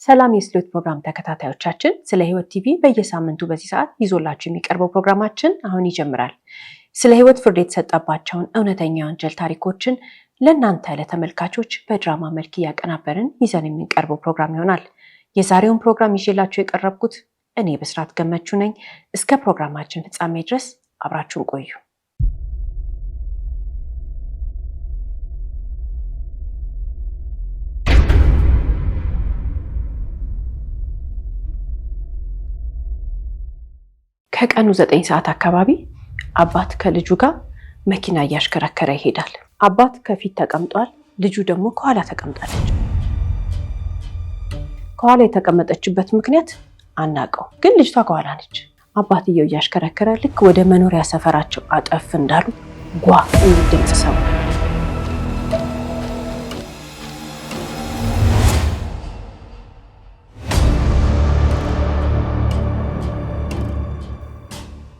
ሰላም የስሎት ፕሮግራም ተከታታዮቻችን ስለ ህይወት ቲቪ በየሳምንቱ በዚህ ሰዓት ይዞላችሁ የሚቀርበው ፕሮግራማችን አሁን ይጀምራል። ስለ ህይወት ፍርድ የተሰጠባቸውን እውነተኛ ወንጀል ታሪኮችን ለእናንተ ለተመልካቾች በድራማ መልክ እያቀናበርን ይዘን የምንቀርበው ፕሮግራም ይሆናል። የዛሬውን ፕሮግራም ይዤላችሁ የቀረብኩት እኔ በስራት ገመቹ ነኝ። እስከ ፕሮግራማችን ፍጻሜ ድረስ አብራችሁን ቆዩ። ከቀኑ 9 ሰዓት አካባቢ አባት ከልጁ ጋር መኪና እያሽከረከረ ይሄዳል። አባት ከፊት ተቀምጧል፣ ልጁ ደግሞ ከኋላ ተቀምጣለች። ከኋላ የተቀመጠችበት ምክንያት አናውቀው፣ ግን ልጅቷ ከኋላ ነች። አባትየው እያሽከረከረ ልክ ወደ መኖሪያ ሰፈራቸው አጠፍ እንዳሉ ጓ የሚል ድምፅ ሰሙ።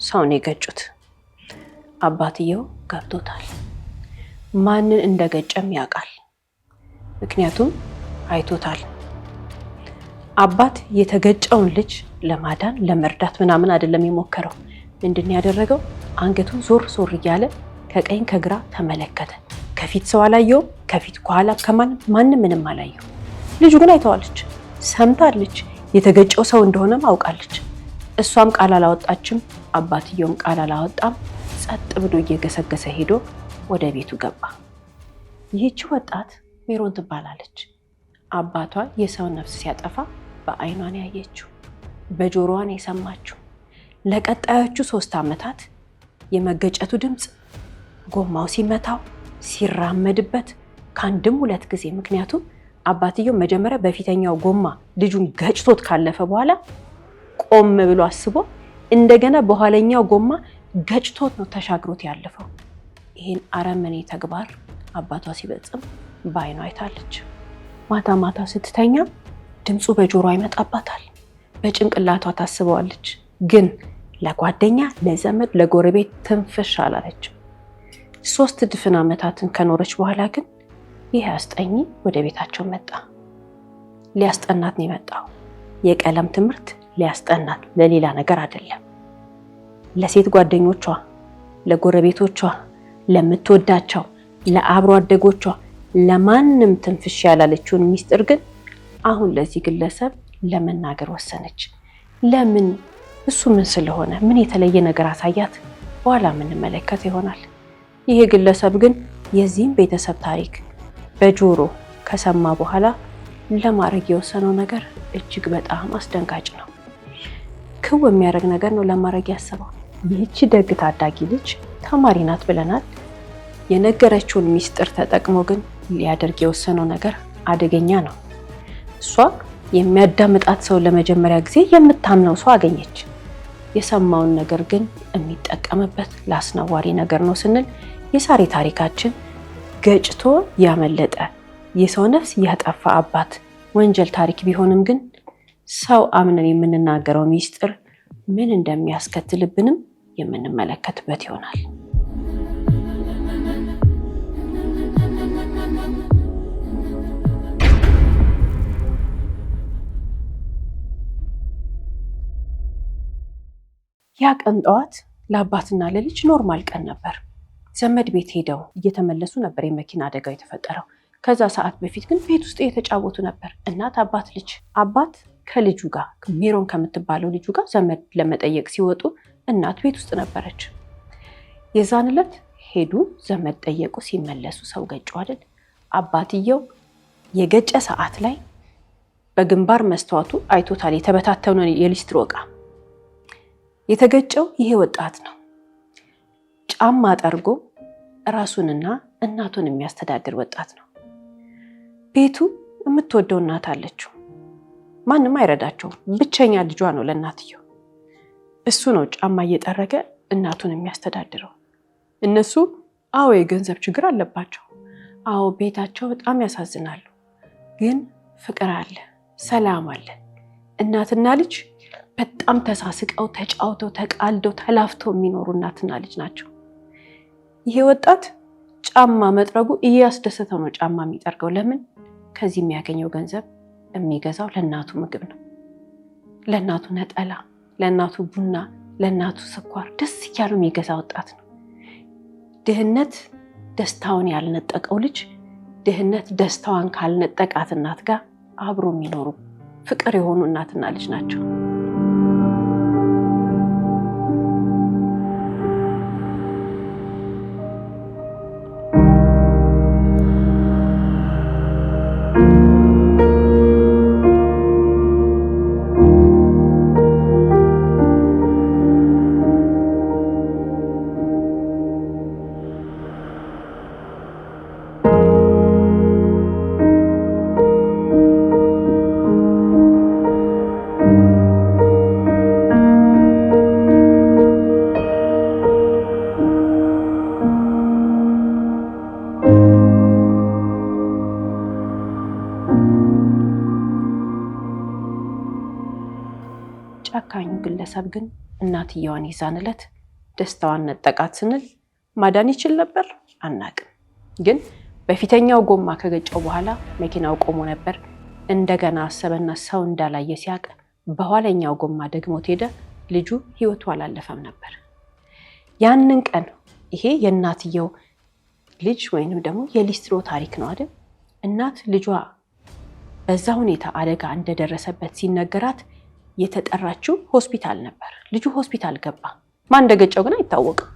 ሰውን የገጩት። አባትየው ገብቶታል። ማንን እንደገጨም ያውቃል፣ ምክንያቱም አይቶታል። አባት የተገጨውን ልጅ ለማዳን ለመርዳት ምናምን አይደለም የሞከረው። ምንድን ያደረገው? አንገቱን ዞር ዞር እያለ ከቀኝ ከግራ ተመለከተ። ከፊት ሰው አላየውም፣ ከፊት ከኋላ ከማንም ምንም አላየው። ልጁ ግን አይተዋለች፣ ሰምታለች፣ የተገጨው ሰው እንደሆነም አውቃለች። እሷም ቃል አላወጣችም፣ አባትየውም ቃል አላወጣም። ጸጥ ብሎ እየገሰገሰ ሄዶ ወደ ቤቱ ገባ። ይህች ወጣት ሜሮን ትባላለች። አባቷ የሰው ነፍስ ሲያጠፋ በአይኗን ያየችው፣ በጆሮዋን የሰማችው። ለቀጣዮቹ 3 ዓመታት የመገጨቱ ድምፅ ጎማው ሲመታው ሲራመድበት ከአንድም 2 ጊዜ። ምክንያቱም አባትየው መጀመሪያ በፊተኛው ጎማ ልጁን ገጭቶት ካለፈ በኋላ ቆም ብሎ አስቦ እንደገና በኋለኛው ጎማ ገጭቶት ነው ተሻግሮት ያለፈው። ይሄን አረመኔ ተግባር አባቷ ሲፈጽም በአይኗ አይታለች። ማታ ማታ ስትተኛ ድምፁ በጆሮዋ ይመጣባታል። በጭንቅላቷ ታስበዋለች፣ ግን ለጓደኛ ለዘመድ ለጎረቤት ትንፍሽ አላለችም። 3 ድፍን ዓመታትን ከኖረች በኋላ ግን ይህ አስጠኚ ወደ ቤታቸው መጣ። ሊያስጠናት ነው የመጣው። የቀለም ትምህርት ሊያስጠናት፣ ለሌላ ነገር አይደለም። ለሴት ጓደኞቿ፣ ለጎረቤቶቿ፣ ለምትወዳቸው፣ ለአብሮ አደጎቿ ለማንም ትንፍሽ ያላለችውን ሚስጥር ግን አሁን ለዚህ ግለሰብ ለመናገር ወሰነች። ለምን? እሱ ምን ስለሆነ? ምን የተለየ ነገር አሳያት? በኋላ የምንመለከት ይሆናል። ይሄ ግለሰብ ግን የዚህም ቤተሰብ ታሪክ በጆሮ ከሰማ በኋላ ለማድረግ የወሰነው ነገር እጅግ በጣም አስደንጋጭ ነው። ክው የሚያደርግ ነገር ነው ለማድረግ ያሰበው። ይህቺ ደግ ታዳጊ ልጅ ተማሪ ናት ብለናል። የነገረችውን ሚስጥር ተጠቅሞ ግን ሊያደርግ የወሰነው ነገር አደገኛ ነው። እሷ የሚያዳምጣት ሰው ለመጀመሪያ ጊዜ የምታምነው ሰው አገኘች። የሰማውን ነገር ግን የሚጠቀምበት ለአስነዋሪ ነገር ነው ስንል የዛሬ ታሪካችን ገጭቶ ያመለጠ የሰው ነፍስ ያጠፋ አባት ወንጀል ታሪክ ቢሆንም ግን ሰው አምነን የምንናገረው ሚስጥር ምን እንደሚያስከትልብንም የምንመለከትበት ይሆናል። ያ ቀን ጠዋት ለአባትና ለልጅ ኖርማል ቀን ነበር። ዘመድ ቤት ሄደው እየተመለሱ ነበር የመኪና አደጋው የተፈጠረው። ከዛ ሰዓት በፊት ግን ቤት ውስጥ እየተጫወቱ ነበር። እናት፣ አባት፣ ልጅ። አባት ከልጁ ጋር ሜሮን ከምትባለው ልጁ ጋር ዘመድ ለመጠየቅ ሲወጡ እናት ቤት ውስጥ ነበረች። የዛን ዕለት ሄዱ፣ ዘመድ ጠየቁ። ሲመለሱ ሰው ገጩ አይደል? አባትየው የገጨ ሰዓት ላይ በግንባር መስተዋቱ አይቶታል። የተበታተነ የሊስትሮ ዕቃ። የተገጨው ይሄ ወጣት ነው። ጫማ ጠርጎ ራሱንና እናቱን የሚያስተዳድር ወጣት ነው። ቤቱ የምትወደው እናት አለችው። ማንም አይረዳቸውም። ብቸኛ ልጇ ነው ለእናትየው። እሱ ነው ጫማ እየጠረገ እናቱን የሚያስተዳድረው። እነሱ አዎ የገንዘብ ችግር አለባቸው። አዎ ቤታቸው በጣም ያሳዝናሉ። ግን ፍቅር አለ፣ ሰላም አለ። እናትና ልጅ በጣም ተሳስቀው ተጫውተው ተቃልደው ተላፍተው የሚኖሩ እናትና ልጅ ናቸው። ይሄ ወጣት ጫማ መጥረጉ እያስደሰተው ነው ጫማ የሚጠርገው። ለምን? ከዚህ የሚያገኘው ገንዘብ የሚገዛው ለእናቱ ምግብ ነው። ለእናቱ ነጠላ፣ ለእናቱ ቡና፣ ለእናቱ ስኳር ደስ እያለው የሚገዛ ወጣት ነው። ድህነት ደስታውን ያልነጠቀው ልጅ ድህነት ደስታዋን ካልነጠቃት እናት ጋር አብሮ የሚኖሩ ፍቅር የሆኑ እናትና ልጅ ናቸው። ጨካኙ ግለሰብ ግን እናትየዋን ይዛን ዕለት ደስታዋን ነጠቃት ስንል ማዳን ይችል ነበር? አናቅም። ግን በፊተኛው ጎማ ከገጨው በኋላ መኪናው ቆሞ ነበር። እንደገና አሰበና ሰው እንዳላየ ሲያቅ በኋለኛው ጎማ ደግሞት ሄደ። ልጁ ህይወቱ አላለፈም ነበር። ያንን ቀን ይሄ የእናትየው ልጅ ወይንም ደግሞ የሊስትሮ ታሪክ ነው አይደል? እናት ልጇ በዛ ሁኔታ አደጋ እንደደረሰበት ሲነገራት የተጠራችው ሆስፒታል ነበር። ልጁ ሆስፒታል ገባ። ማን እንደገጨው ግን አይታወቅም።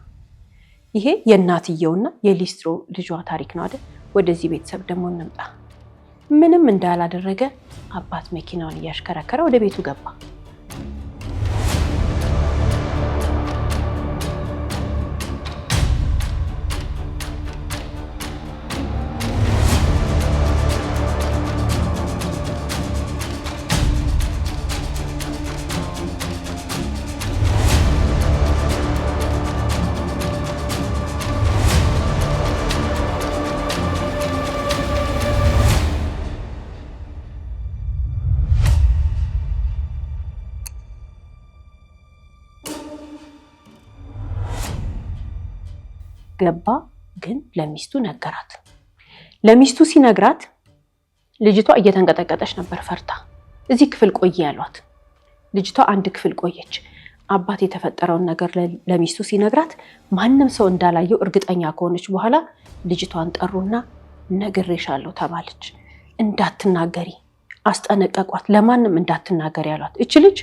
ይሄ የእናትየውና የሊስትሮ ልጇ ታሪክ ነው አይደል? ወደዚህ ቤተሰብ ደግሞ እንምጣ። ምንም እንዳላደረገ አባት መኪናውን እያሽከረከረ ወደ ቤቱ ገባ። ገባ። ግን ለሚስቱ ነገራት። ለሚስቱ ሲነግራት ልጅቷ እየተንቀጠቀጠች ነበር ፈርታ። እዚህ ክፍል ቆይ ያሏት። ልጅቷ አንድ ክፍል ቆየች። አባት የተፈጠረውን ነገር ለሚስቱ ሲነግራት ማንም ሰው እንዳላየው እርግጠኛ ከሆነች በኋላ ልጅቷን ጠሩና ነግሬሻለሁ ተባለች። እንዳትናገሪ አስጠነቀቋት። ለማንም እንዳትናገሪ ያሏት። እቺ ልጅ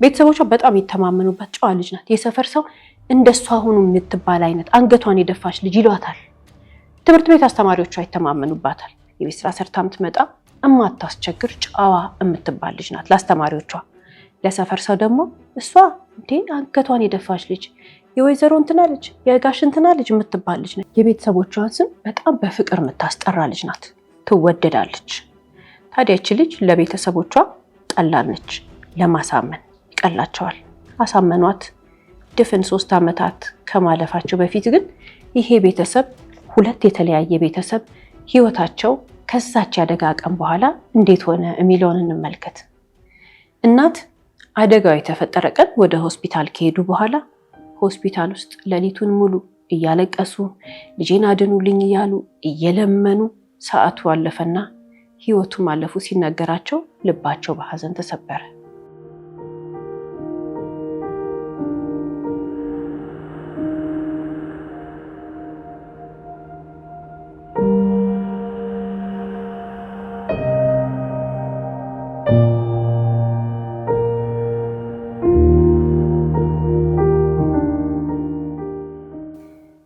ቤተሰቦቿ በጣም የተማመኑባት ጨዋ ልጅ ናት። የሰፈር ሰው እንደሷ ሆኖ የምትባል አይነት አንገቷን የደፋች ልጅ ይሏታል። ትምህርት ቤት አስተማሪዎቿ ይተማመኑባታል። የቤት ስራ ሰርታ የምትመጣ እማታስቸግር ጨዋ የምትባል ልጅ ናት ለአስተማሪዎቿ። ለሰፈር ሰው ደግሞ እሷ እንዴ አንገቷን የደፋች ልጅ የወይዘሮ እንትና ልጅ የጋሽ እንትና ልጅ የምትባል ልጅ ናት። የቤተሰቦቿን ስም በጣም በፍቅር የምታስጠራ ልጅ ናት። ትወደዳለች። ታዲያ ይህች ልጅ ለቤተሰቦቿ ቀላል ነች። ለማሳመን ይቀላቸዋል። አሳመኗት። ድፍን 3 ዓመታት ከማለፋቸው በፊት ግን ይሄ ቤተሰብ ሁለት የተለያየ ቤተሰብ ህይወታቸው ከዛች ያደጋ ቀን በኋላ እንዴት ሆነ የሚለውን እንመልከት። እናት አደጋው የተፈጠረ ቀን ወደ ሆስፒታል ከሄዱ በኋላ ሆስፒታል ውስጥ ሌሊቱን ሙሉ እያለቀሱ ልጄን አድኑልኝ እያሉ እየለመኑ ሰዓቱ አለፈና ህይወቱ ማለፉ ሲነገራቸው ልባቸው በሐዘን ተሰበረ።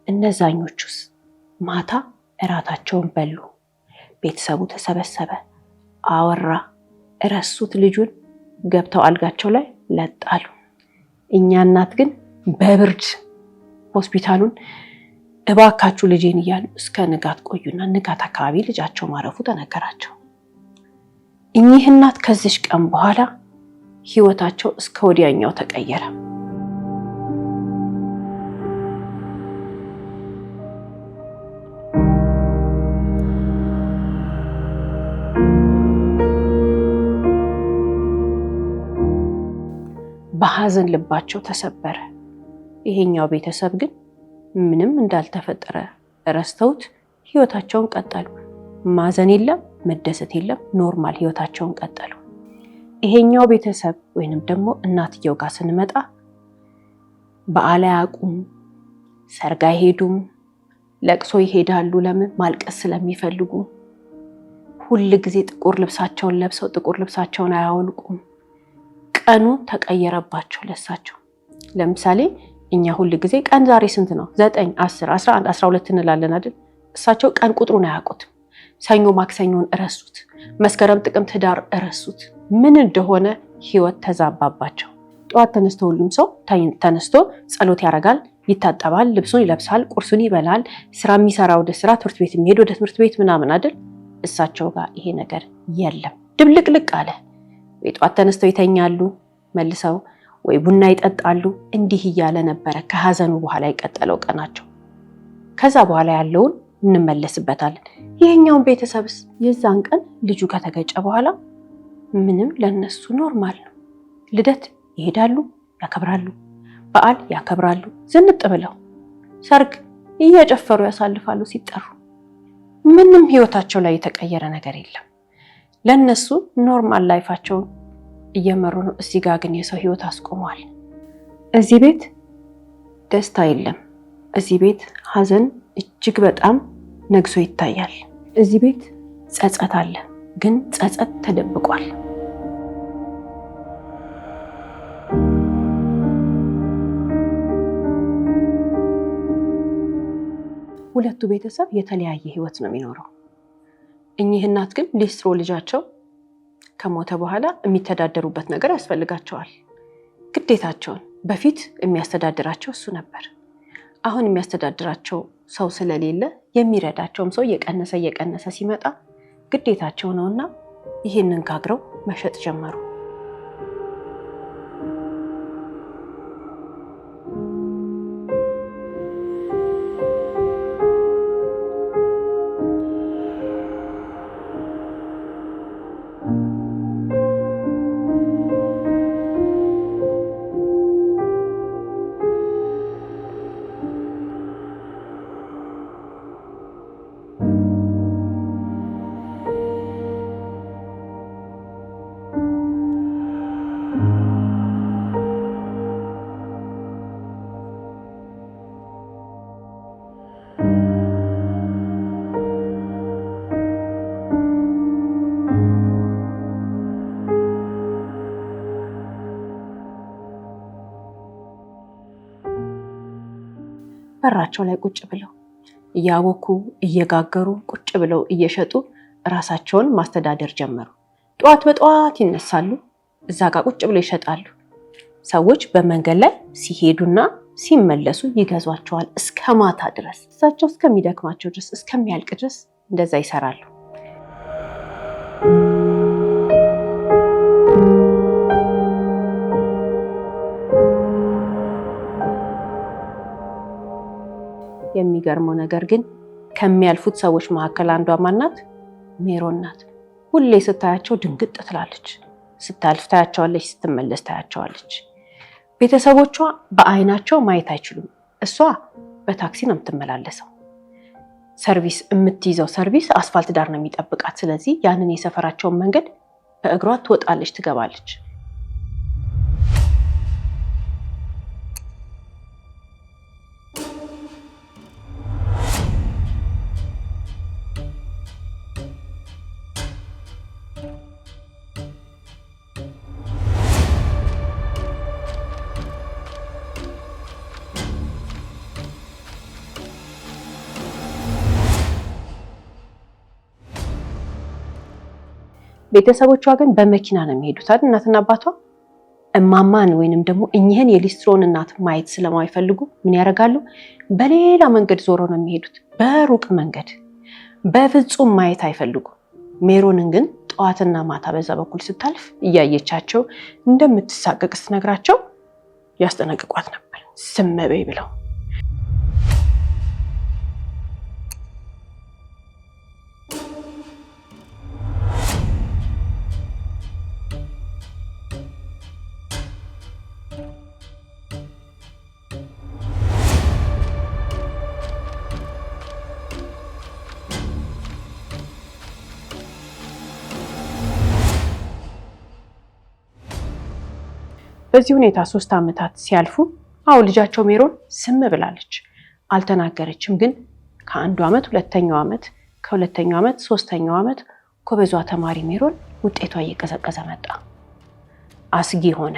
እነዛኞቹስ ማታ እራታቸውን በሉ። ቤተሰቡ ተሰበሰበ፣ አወራ፣ እረሱት ልጁን። ገብተው አልጋቸው ላይ ለጣሉ። እኛ እናት ግን በብርድ ሆስፒታሉን እባካችሁ ልጄን እያሉ እስከ ንጋት ቆዩና ንጋት አካባቢ ልጃቸው ማረፉ ተነገራቸው። እኚህ እናት ከዚች ቀን በኋላ ህይወታቸው እስከ ወዲያኛው ተቀየረ። በሐዘን ልባቸው ተሰበረ። ይሄኛው ቤተሰብ ግን ምንም እንዳልተፈጠረ ረስተውት ህይወታቸውን ቀጠሉ። ማዘን የለም መደሰት የለም። ኖርማል ህይወታቸውን ቀጠሉ። ይሄኛው ቤተሰብ ወይንም ደግሞ እናትየው ጋር ስንመጣ በዓል አያውቁም፣ ሰርግ አይሄዱም፣ ለቅሶ ይሄዳሉ። ለምን? ማልቀስ ስለሚፈልጉ። ሁል ጊዜ ጥቁር ልብሳቸውን ለብሰው ጥቁር ልብሳቸውን አያወልቁም። ቀኑ ተቀየረባቸው ለሳቸው። ለምሳሌ እኛ ሁል ጊዜ ቀን ዛሬ ስንት ነው? 9፣ 10፣ 11፣ 12 እንላለን አይደል? እሳቸው ቀን ቁጥሩን አያውቁትም። ሰኞ ማክሰኞን እረሱት። መስከረም፣ ጥቅምት፣ ህዳር እረሱት። ምን እንደሆነ ህይወት ተዛባባቸው። ጠዋት ተነስቶ ሁሉም ሰው ተነስቶ ጸሎት ያደርጋል፣ ይታጠባል፣ ልብሱን ይለብሳል፣ ቁርሱን ይበላል፣ ስራ የሚሰራ ወደ ስራ፣ ትምህርት ቤት የሚሄድ ወደ ትምህርት ቤት ምናምን አይደል? እሳቸው ጋር ይሄ ነገር የለም። ድብልቅልቅ አለ። ወይ ጠዋት ተነስተው ይተኛሉ መልሰው፣ ወይ ቡና ይጠጣሉ። እንዲህ እያለ ነበረ ከሀዘኑ በኋላ የቀጠለው ቀናቸው። ከዛ በኋላ ያለውን እንመለስበታለን። ይሄኛውን ቤተሰብስ የዛን ቀን ልጁ ከተገጨ በኋላ ምንም ለነሱ ኖርማል ነው። ልደት ይሄዳሉ፣ ያከብራሉ፣ በዓል ያከብራሉ፣ ዝንጥ ብለው ሰርግ እየጨፈሩ ያሳልፋሉ ሲጠሩ። ምንም ህይወታቸው ላይ የተቀየረ ነገር የለም። ለነሱ ኖርማል ላይፋቸውን እየመሩ ነው። እዚህ ጋር ግን የሰው ህይወት አስቆሟል። እዚህ ቤት ደስታ የለም። እዚህ ቤት ሀዘን እጅግ በጣም ነግሶ ይታያል። እዚህ ቤት ጸጸት አለ፣ ግን ጸጸት ተደብቋል። ሁለቱ ቤተሰብ የተለያየ ህይወት ነው የሚኖረው። እኚህ እናት ግን ሊስትሮ ልጃቸው ከሞተ በኋላ የሚተዳደሩበት ነገር ያስፈልጋቸዋል። ግዴታቸውን በፊት የሚያስተዳድራቸው እሱ ነበር። አሁን የሚያስተዳድራቸው ሰው ስለሌለ የሚረዳቸውም ሰው እየቀነሰ ሲመጣ ግዴታቸው ነውና ይህንን ጋግረው መሸጥ ጀመሩ። በራቸው ላይ ቁጭ ብለው እያወኩ እየጋገሩ ቁጭ ብለው እየሸጡ ራሳቸውን ማስተዳደር ጀመሩ። ጠዋት በጠዋት ይነሳሉ፣ እዛ ጋር ቁጭ ብለው ይሸጣሉ። ሰዎች በመንገድ ላይ ሲሄዱና ሲመለሱ ይገዟቸዋል እስከ ማታ ድረስ። እሳቸው እስከሚደክማቸው ድረስ እስከሚያልቅ ድረስ እንደዛ ይሰራሉ። የሚገርመው ነገር ግን ከሚያልፉት ሰዎች መካከል አንዷ ማናት? ሜሮን ናት። ሁሌ ስታያቸው ድንግጥ ትላለች። ስታልፍ ታያቸዋለች፣ ስትመለስ ታያቸዋለች። ቤተሰቦቿ በአይናቸው ማየት አይችሉም። እሷ በታክሲ ነው የምትመላለሰው። ሰርቪስ የምትይዘው ሰርቪስ አስፋልት ዳር ነው የሚጠብቃት። ስለዚህ ያንን የሰፈራቸውን መንገድ በእግሯ ትወጣለች፣ ትገባለች። ቤተሰቦቿ ግን በመኪና ነው የሚሄዱት አይደል? እናትና አባቷ እማማን ወይንም ደግሞ እኚህን የሊስትሮን እናት ማየት ስለማይፈልጉ ምን ያደርጋሉ? በሌላ መንገድ ዞረው ነው የሚሄዱት፣ በሩቅ መንገድ። በፍጹም ማየት አይፈልጉ። ሜሮንን ግን ጠዋትና ማታ በዛ በኩል ስታልፍ እያየቻቸው እንደምትሳቀቅ ስትነግራቸው ያስጠነቅቋት ነበር፣ ዝም በይ ብለው። በዚህ ሁኔታ 3 ዓመታት ሲያልፉ አው ልጃቸው ሜሮን ስም ብላለች፣ አልተናገረችም። ግን ከአንዱ ዓመት ሁለተኛው ዓመት፣ ከሁለተኛው ዓመት ሶስተኛው ዓመት ጎበዟ ተማሪ ሜሮን ውጤቷ እየቀዘቀዘ መጣ። አስጊ ሆነ።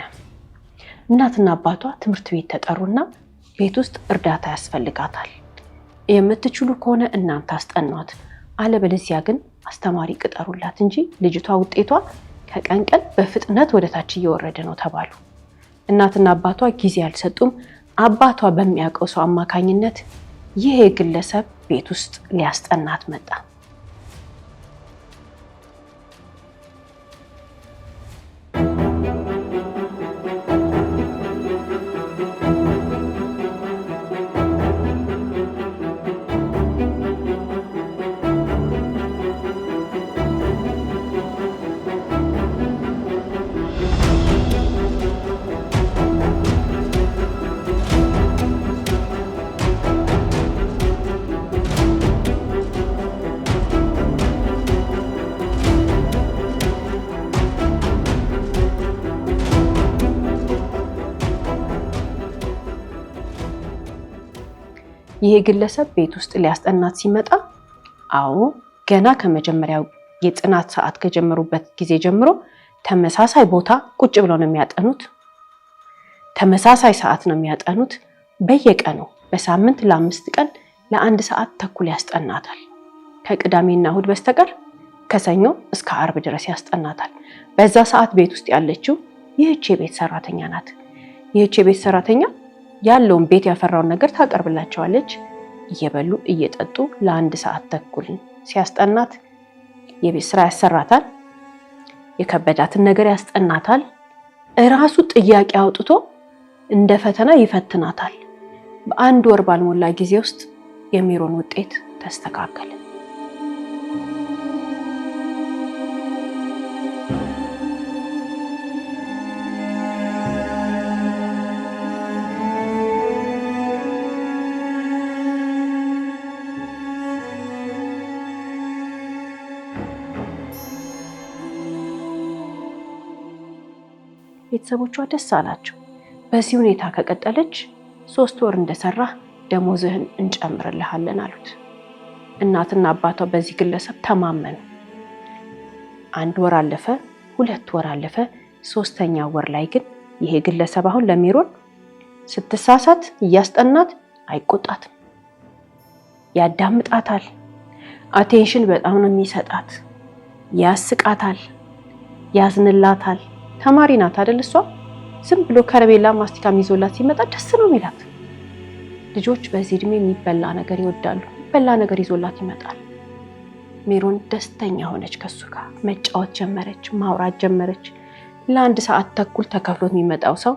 እናትና አባቷ ትምህርት ቤት ተጠሩና ቤት ውስጥ እርዳታ ያስፈልጋታል፣ የምትችሉ ከሆነ እናንተ አስጠኗት፣ አለበለዚያ ግን አስተማሪ ቅጠሩላት እንጂ ልጅቷ ውጤቷ ከቀን ቀን በፍጥነት ወደ ታች እየወረደ ነው ተባሉ። እናትና አባቷ ጊዜ አልሰጡም። አባቷ በሚያውቀው ሰው አማካኝነት ይሄ ግለሰብ ቤት ውስጥ ሊያስጠናት መጣ። ይሄ ግለሰብ ቤት ውስጥ ሊያስጠናት ሲመጣ አዎ ገና ከመጀመሪያው የጥናት ሰዓት ከጀመሩበት ጊዜ ጀምሮ ተመሳሳይ ቦታ ቁጭ ብለው ነው የሚያጠኑት። ተመሳሳይ ሰዓት ነው የሚያጠኑት። በየቀኑ በሳምንት ለ5 ቀን ለ1 ሰዓት ተኩል ያስጠናታል። ከቅዳሜና እሁድ በስተቀር ከሰኞ እስከ አርብ ድረስ ያስጠናታል። በዛ ሰዓት ቤት ውስጥ ያለችው ይህች የቤት ሰራተኛ ናት። ይህች የቤት ሰራተኛ ያለውን ቤት ያፈራውን ነገር ታቀርብላቸዋለች። እየበሉ እየጠጡ ለ1 ሰዓት ተኩል ሲያስጠናት የቤት ስራ ያሰራታል። የከበዳትን ነገር ያስጠናታል። እራሱ ጥያቄ አውጥቶ እንደ ፈተና ይፈትናታል። በ1 ወር ባልሞላ ጊዜ ውስጥ የሜሮን ውጤት ተስተካከለ። ቤተሰቦቿ ደስ አላቸው። በዚህ ሁኔታ ከቀጠለች 3 ወር እንደሰራ ደሞዝህን እንጨምርልሃለን አሉት። እናትና አባቷ በዚህ ግለሰብ ተማመኑ። 1 ወር አለፈ፣ 2 ወር አለፈ። 3ኛ ወር ላይ ግን ይሄ ግለሰብ አሁን ለሜሮን ስትሳሳት እያስጠናት አይቆጣትም፣ ያዳምጣታል። አቴንሽን በጣም ነው የሚሰጣት፣ ያስቃታል፣ ያዝንላታል። ተማሪ ናት አይደል? እሷ ዝም ብሎ ከረቤላ ማስቲካም ይዞላት ሲመጣ ደስ ነው የሚላት። ልጆች በዚህ እድሜ የሚበላ ነገር ይወዳሉ። የሚበላ ነገር ይዞላት ይመጣል። ሜሮን ደስተኛ ሆነች። ከሱ ጋር መጫወት ጀመረች፣ ማውራት ጀመረች። ለ1 ሰዓት ተኩል ተከፍሎት የሚመጣው ሰው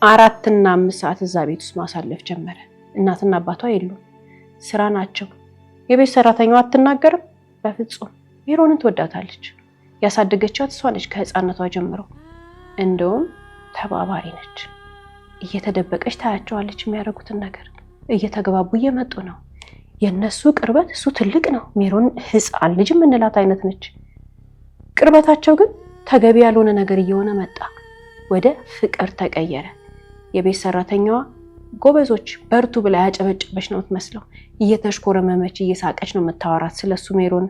4 እና 5 ሰዓት እዛ ቤት ውስጥ ማሳለፍ ጀመረ። እናትና አባቷ የሉም፣ ስራ ናቸው። የቤት ሰራተኛዋ አትናገርም በፍጹም። ሜሮንን ትወዳታለች። ያሳደገቻት እሷ ነች ከህፃነቷ ጀምሮ። እንደውም ተባባሪ ነች። እየተደበቀች ታያቸዋለች የሚያደርጉትን ነገር። እየተግባቡ እየመጡ ነው። የነሱ ቅርበት እሱ ትልቅ ነው። ሜሮን ህፃን ልጅ የምንላት አይነት ነች። ቅርበታቸው ግን ተገቢ ያልሆነ ነገር እየሆነ መጣ። ወደ ፍቅር ተቀየረ። የቤት ሰራተኛዋ ጎበዞች በርቱ ብላ ያጨበጨበች ነው የምትመስለው። እየተሽኮረመመች እየሳቀች ነው የምታወራት ስለሱ ሜሮን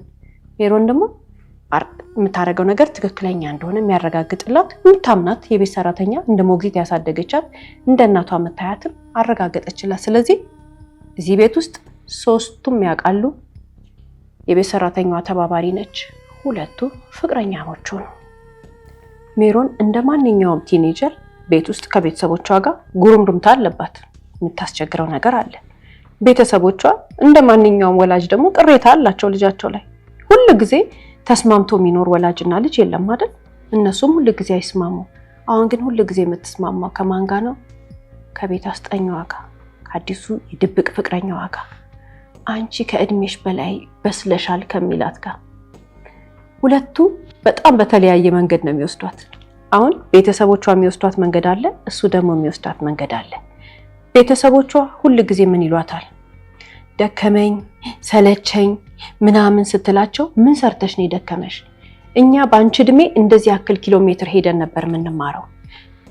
ደግሞ የምታረገው ነገር ትክክለኛ እንደሆነ የሚያረጋግጥላት የምታምናት የቤት ሰራተኛ እንደ ሞግዚት ያሳደገቻት እንደ እናቷ መታያትም አረጋገጠችላት። ስለዚህ እዚህ ቤት ውስጥ 3ቱም ያውቃሉ። የቤት ሰራተኛዋ ተባባሪ ነች። 2ቱ ፍቅረኛሞች ሆኑ። ሜሮን እንደ ማንኛውም ቲኔጀር ቤት ውስጥ ከቤተሰቦቿ ጋር ጉሩምሩምታ አለባት። የምታስቸግረው ነገር አለ። ቤተሰቦቿ እንደ ማንኛውም ወላጅ ደግሞ ቅሬታ አላቸው ልጃቸው ላይ። ሁሉ ጊዜ ተስማምቶ የሚኖር ወላጅና ልጅ የለም አይደል? እነሱም ሁሉ ጊዜ አይስማሙ። አሁን ግን ሁሉ ጊዜ የምትስማማው ከማን ጋር ነው? ከቤት አስጠኛዋ ጋር፣ ከአዲሱ የድብቅ ፍቅረኛዋ ጋር፣ አንቺ ከእድሜሽ በላይ በስለሻል ከሚላት ጋር። 2ቱ በጣም በተለያየ መንገድ ነው የሚወስዷት። አሁን ቤተሰቦቿ የሚወስዷት መንገድ አለ፣ እሱ ደግሞ የሚወስዷት መንገድ አለ። ቤተሰቦቿ ሁሉ ጊዜ ምን ይሏታል? ደከመኝ፣ ሰለቸኝ ምናምን ስትላቸው ምን ሰርተሽ ነው የደከመሽ? እኛ በአንቺ እድሜ እንደዚህ ያክል ኪሎ ሜትር ሄደን ነበር የምንማረው።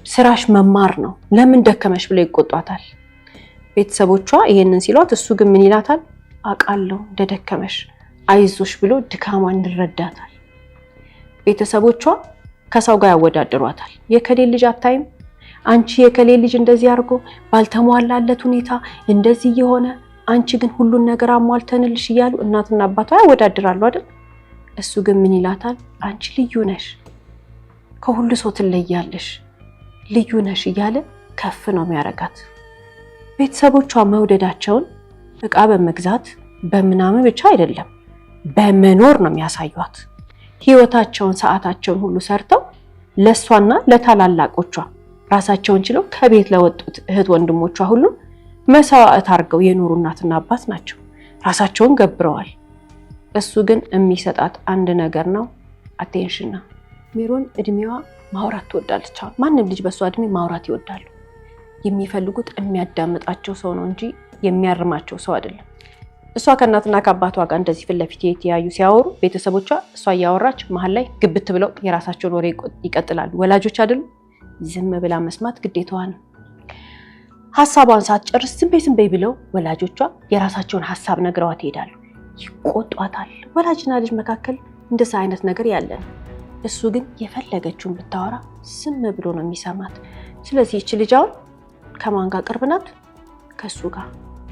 ስራሽ መማር ነው ለምን ደከመሽ ብለው ይቆጧታል። ቤተሰቦቿ ይሄንን ሲሏት እሱ ግን ምን ይላታል? አውቃለሁ እንደደከመሽ አይዞሽ ብሎ ድካሟን ይረዳታል። ቤተሰቦቿ ከሰው ጋር ያወዳድሯታል። የከሌ ልጅ አታይም? አንቺ የከሌ ልጅ እንደዚህ አድርጎ ባልተሟላለት ሁኔታ እንደዚህ የሆነ አንቺ ግን ሁሉን ነገር አሟልተንልሽ እያሉ እናትና አባቷ ያወዳድራሉ አይደል? እሱ ግን ምን ይላታል? አንቺ ልዩ ነሽ፣ ከሁሉ ሰው ትለያለሽ፣ ልዩ ነሽ እያለ ከፍ ነው የሚያረጋት። ቤተሰቦቿ መውደዳቸውን እቃ በመግዛት በምናምን ብቻ አይደለም በመኖር ነው የሚያሳዩት። ህይወታቸውን ሰዓታቸውን ሁሉ ሰርተው ለሷና ለታላላቆቿ ራሳቸውን ችለው ከቤት ለወጡት እህት ወንድሞቿ ሁሉ መስዋዕት አድርገው የኖሩ እናትና አባት ናቸው። ራሳቸውን ገብረዋል። እሱ ግን የሚሰጣት አንድ ነገር ነው፣ አቴንሽን ነው። ሜሮን እድሜዋ ማውራት ትወዳለች። ማንም ልጅ በሷ እድሜ ማውራት ይወዳሉ። የሚፈልጉት የሚያዳምጣቸው ሰው ነው እንጂ የሚያርማቸው ሰው አይደለም። እሷ ከእናትና ከአባቷ ጋር እንደዚህ ፊት ለፊት የተያዩ ሲያወሩ ቤተሰቦቿ እሷ እያወራች መሀል ላይ ግብት ብለው የራሳቸውን ወሬ ይቀጥላሉ። ወላጆች አይደሉ? ዝም ብላ መስማት ግዴታዋ ነው። ሀሳቧን ሳትጨርስ ዝም በይ ብለው ወላጆቿ የራሳቸውን ሀሳብ ነግረዋት ይሄዳሉ። ይቆጧታል። ወላጅና ልጅ መካከል እንደዛ አይነት ነገር ያለ ነው። እሱ ግን የፈለገችውን ብታወራ ዝም ብሎ ነው የሚሰማት። ስለዚህ እቺ ልጅ አሁን ከማን ጋር ቅርብ ናት? ከሱ ጋር።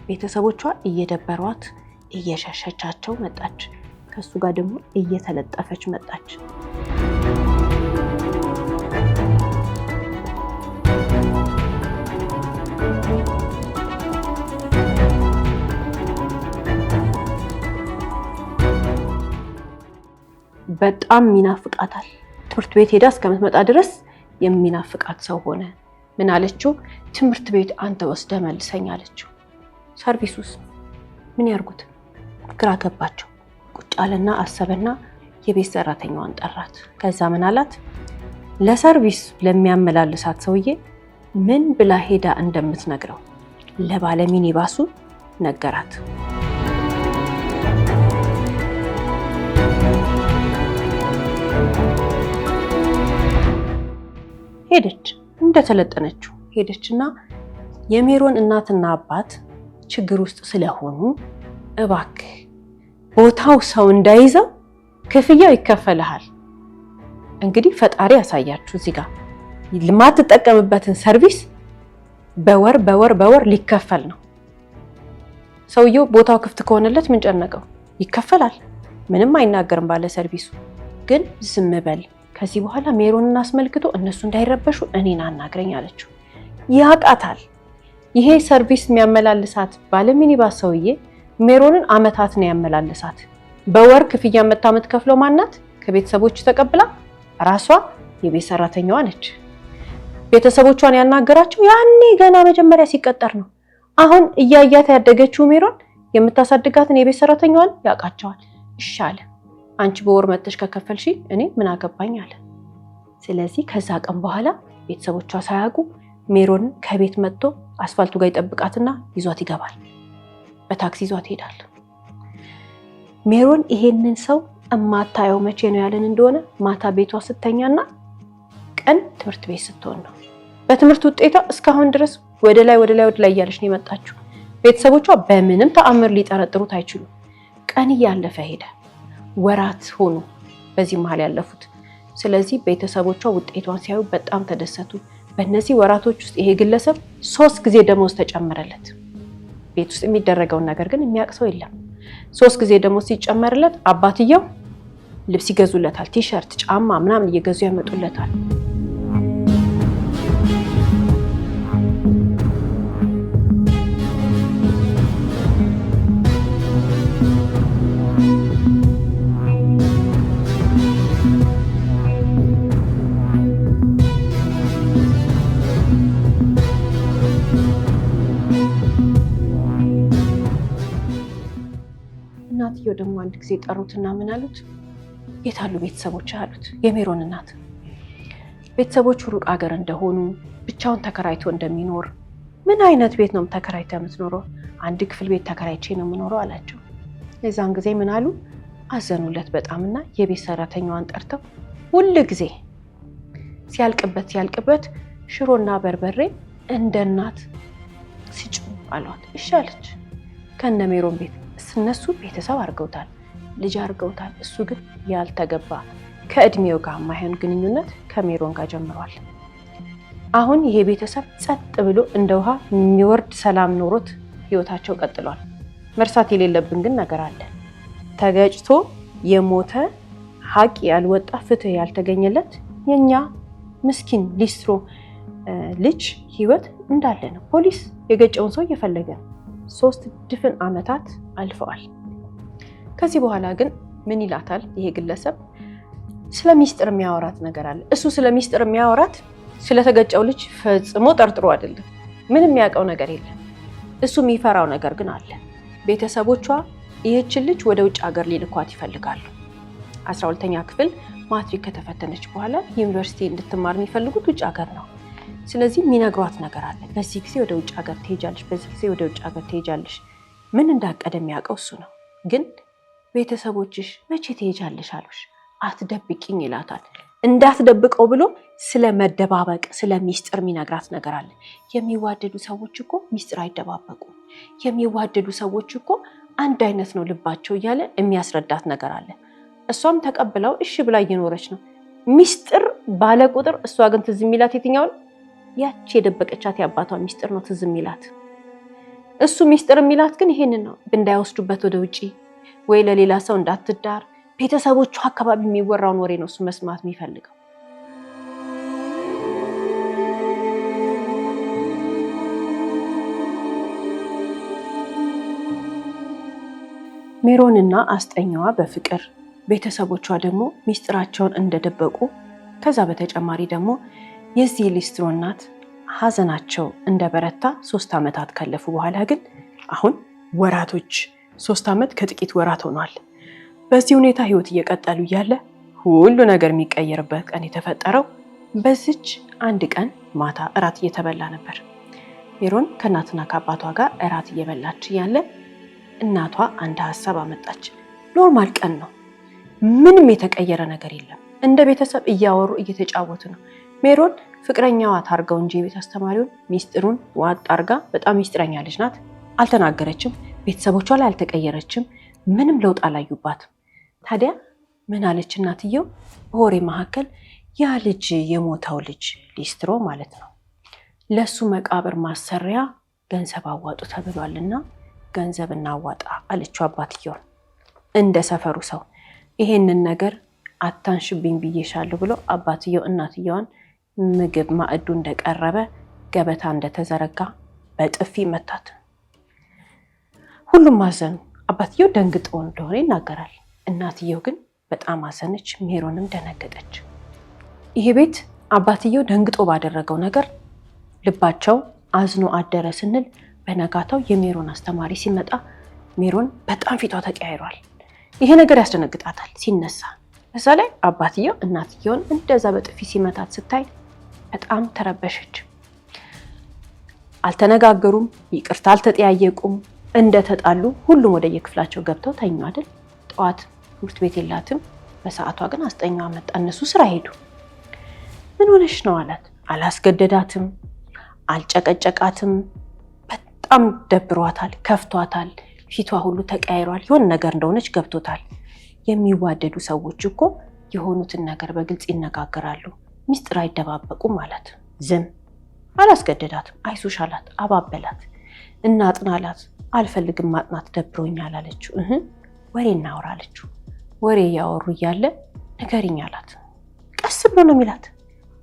ቤተሰቦቿ እየደበሯት እየሸሸቻቸው መጣች። ከሱ ጋር ደግሞ እየተለጠፈች መጣች። በጣም ሚናፍቃታል። ትምህርት ቤት ሄዳ እስከምትመጣ ድረስ የሚናፍቃት ሰው ሆነ። ምን አለችው? ትምህርት ቤት አንተ ወስደህ መልሰኝ አለችው። ሰርቪሱስ ምን ያርጉት? ግራ ገባቸው። ቁጭ አለና አሰበና የቤት ሰራተኛዋን ጠራት። ከዛ ምን አላት? ለሰርቪስ ለሚያመላልሳት ሰውዬ ምን ብላ ሄዳ እንደምትነግረው ለባለ ሚኒባሱ ነገራት። ሄደች፣ እንደተለጠነችው ሄደችና የሜሮን እናትና አባት ችግር ውስጥ ስለሆኑ እባክህ ቦታው ሰው እንዳይዘው ክፍያው ይከፈልሃል። እንግዲህ ፈጣሪ ያሳያችሁ። እዚህ ጋር የማትጠቀምበትን ሰርቪስ በወር ሊከፈል ነው። ሰውየው ቦታው ክፍት ከሆነለት ምን ጨነቀው? ይከፈላል። ምንም አይናገርም ባለ ሰርቪሱ። ግን ዝም በል ከዚህ በኋላ ሜሮንን አስመልክቶ እነሱ እንዳይረበሹ እኔን አናግረኝ አለችው። ያቃታል። ይሄ ሰርቪስ የሚያመላልሳት ባለ ሚኒባስ ሰውዬ ሜሮንን አመታት ነው ያመላልሳት። በወር ክፍያ የምትከፍለው ማናት? ከቤተሰቦቹ ተቀብላ ራሷ የቤት ሰራተኛዋ ነች። ቤተሰቦቿን ያናገራቸው ያኔ ገና መጀመሪያ ሲቀጠር ነው። አሁን እያያት ያደገችው ሜሮን የምታሳድጋትን የቤት ሰራተኛዋን ያውቃቸዋል። እሺ አለ። አንቺ በወር መጥተሽ ከከፈልሽ እኔ ምን አገባኝ አለ። ስለዚህ ከዛ ቀን በኋላ ቤተሰቦቿ ሳያውቁ ሜሮንን ከቤት መጥቶ አስፋልቱ ጋር ይጠብቃትና ይዟት ይገባል። በታክሲ ይዟት ይሄዳል። ሜሮን ይሄንን ሰው እማታየው መቼ ነው ያለን እንደሆነ ማታ ቤቷ ስተኛና ቀን ትምህርት ቤት ስትሆን ነው። በትምህርት ውጤቷ እስካሁን ድረስ ወደ ላይ እያለች ነው የመጣችው። ቤተሰቦቿ በምንም ተአምር ሊጠረጥሩት አይችሉም። ቀን እያለፈ ሄደ። ወራት ሆኑ በዚህ መሀል ያለፉት። ስለዚህ ቤተሰቦቿ ውጤቷን ሲያዩ በጣም ተደሰቱ። በእነዚህ ወራቶች ውስጥ ይሄ ግለሰብ 3 ጊዜ ደሞዝ ተጨመረለት። ቤት ውስጥ የሚደረገውን ነገር ግን የሚያውቅ ሰው የለም። 3 ጊዜ ደሞዝ ሲጨመርለት አባትየው ልብስ ይገዙለታል። ቲሸርት፣ ጫማ ምናምን እየገዙ ያመጡለታል። እናትየው ደግሞ አንድ ጊዜ ጠሩትና ምን አሉት? የታሉ ቤተሰቦች አሉት። የሜሮን እናት ቤተሰቦቹ ሩቅ ሀገር እንደሆኑ ብቻውን ተከራይቶ እንደሚኖር። ምን አይነት ቤት ነው ተከራይቶ የምትኖረው? አንድ ክፍል ቤት ተከራይቼ ነው የምኖረው አላቸው። የዛን ጊዜ ምን አሉ? አዘኑለት በጣምና የቤት ሰራተኛዋን ጠርተው ሁሉ ጊዜ ሲያልቅበት ሽሮና በርበሬ እንደ እናት ስጩ አሏት። እሺ አለች። ከነ ሜሮን ቤት እነሱ ቤተሰብ አድርገውታል፣ ልጅ አድርገውታል። እሱ ግን ያልተገባ ከእድሜው ጋር የማይሆን ግንኙነት ከሜሮን ጋር ጀምሯል። አሁን ይሄ ቤተሰብ ጸጥ ብሎ እንደ ውሃ የሚወርድ ሰላም ኖሮት ህይወታቸው ቀጥሏል። መርሳት የሌለብን ግን ነገር አለ። ተገጭቶ የሞተ ሀቅ ያልወጣ ፍትህ ያልተገኘለት የኛ ምስኪን ሊስትሮ ልጅ ህይወት እንዳለ ነው። ፖሊስ የገጨውን ሰው እየፈለገ 3 ድፍን ዓመታት አልፈዋል። ከዚህ በኋላ ግን ምን ይላታል ይሄ ግለሰብ? ስለ ሚስጥር የሚያወራት ነገር አለ። እሱ ስለ ሚስጥር የሚያወራት ስለተገጨው ልጅ ፈጽሞ ጠርጥሮ አይደለም። ምንም የሚያውቀው ነገር የለም። እሱ የሚፈራው ነገር ግን አለ። ቤተሰቦቿ ይህችን ልጅ ወደ ውጭ ሀገር ሊልኳት ይፈልጋሉ። 12ኛ ክፍል ማትሪክ ከተፈተነች በኋላ ዩኒቨርሲቲ እንድትማር የሚፈልጉት ውጭ ሀገር ነው። ስለዚህ የሚነግሯት ነገር አለ። በዚህ ጊዜ ወደ ውጭ ሀገር ትሄጃለሽ፣ በዚህ ጊዜ ወደ ውጭ ሀገር ትሄጃለሽ። ምን እንዳቀደ የሚያውቀው እሱ ነው። ግን ቤተሰቦችሽ መቼ ትሄጃለሽ አሉሽ? አትደብቂኝ ይላታል። እንዳትደብቀው ብሎ ስለ መደባበቅ ስለ ሚስጥር የሚነግራት ነገር አለ። የሚዋደዱ ሰዎች እኮ ሚስጥር አይደባበቁም። የሚዋደዱ ሰዎች እኮ አንድ አይነት ነው ልባቸው እያለ የሚያስረዳት ነገር አለ። እሷም ተቀብለው እሺ ብላ እየኖረች ነው። ሚስጥር ባለ ቁጥር እሷ ግን ትዝ የሚላት የትኛውን? ያቺ የደበቀቻት የአባቷ ሚስጥር ነው ትዝ የሚላት። እሱ ሚስጥር የሚላት ግን ይሄንን ነው፣ እንዳይወስዱበት ወደ ውጪ ወይ ለሌላ ሰው እንዳትዳር፣ ቤተሰቦቹ አካባቢ የሚወራውን ወሬ ነው እሱ መስማት የሚፈልገው። ሜሮንና አስጠኛዋ በፍቅር ቤተሰቦቿ ደግሞ ሚስጥራቸውን እንደደበቁ፣ ከዛ በተጨማሪ ደግሞ የዚህ ሊስትሮ እናት ሀዘናቸው እንደበረታ 3 ዓመታት ካለፉ በኋላ ግን አሁን ወራቶች 3 ዓመት ከጥቂት ወራት ሆኗል። በዚህ ሁኔታ ህይወት እየቀጠሉ እያለ ሁሉ ነገር የሚቀየርበት ቀን የተፈጠረው በዚች አንድ ቀን ማታ እራት እየተበላ ነበር። ሜሮን ከእናትና ከአባቷ ጋር እራት እየበላች እያለ እናቷ አንድ ሀሳብ አመጣች። ኖርማል ቀን ነው፣ ምንም የተቀየረ ነገር የለም። እንደ ቤተሰብ እያወሩ እየተጫወቱ ነው። ሜሮን ፍቅረኛዋ ታርገው እንጂ የቤት አስተማሪውን ሚስጥሩን ዋጥ አርጋ፣ በጣም ሚስጥረኛ ልጅ ናት። አልተናገረችም። ቤተሰቦቿ ላይ አልተቀየረችም። ምንም ለውጥ አላዩባትም። ታዲያ ምን አለች እናትየው? በወሬ መካከል ያ ልጅ የሞተው ልጅ ሊስትሮ ማለት ነው፣ ለሱ መቃብር ማሰሪያ ገንዘብ አዋጡ ተብሏልና ገንዘብ እናዋጣ አለችው አባትየውን። እንደ ሰፈሩ ሰው ይሄንን ነገር አታንሽብኝ ብዬሻለሁ ብሎ አባትየው እናትየዋን ምግብ ማዕዱ እንደቀረበ ገበታ እንደተዘረጋ በጥፊ መታት። ሁሉም አዘኑ። አባትየው ደንግጦ እንደሆነ ይናገራል። እናትየው ግን በጣም አዘነች። ሜሮንም ደነገጠች። ይሄ ቤት አባትየው ደንግጦ ባደረገው ነገር ልባቸው አዝኖ አደረ ስንል በነጋታው የሜሮን አስተማሪ ሲመጣ ሜሮን በጣም ፊቷ ተቀያይሯል። ይሄ ነገር ያስደነግጣታል ሲነሳ። በዛ ላይ አባትየው እናትየውን እንደዛ በጥፊ ሲመታት ስታይ በጣም ተረበሸች። አልተነጋገሩም፣ ይቅርታ አልተጠያየቁም። እንደተጣሉ ሁሉም ወደ የክፍላቸው ገብተው ተኙ አይደል? ጠዋት ትምህርት ቤት የላትም። በሰዓቷ ግን አስጠኛዋ መጣ። እነሱ ስራ ሄዱ። ምን ሆነሽ ነው አላት። አላስገደዳትም፣ አልጨቀጨቃትም። በጣም ደብሯታል፣ ከፍቷታል። ፊቷ ሁሉ ተቀያይሯል። የሆነ ነገር እንደሆነች ገብቶታል። የሚዋደዱ ሰዎች እኮ የሆኑትን ነገር በግልጽ ይነጋገራሉ፣ ሚስጥር አይደባበቁም ማለት። ዝም አላስገደዳትም። አይዞሽ አላት፣ አባበላት። እናጥና አላት። አልፈልግም ማጥናት ደብሮኛል አለችው። ወሬ እናውራ አለችው። ወሬ እያወሩ እያለ ንገሪኝ አላት። ቀስ ብሎ ነው የሚላት፣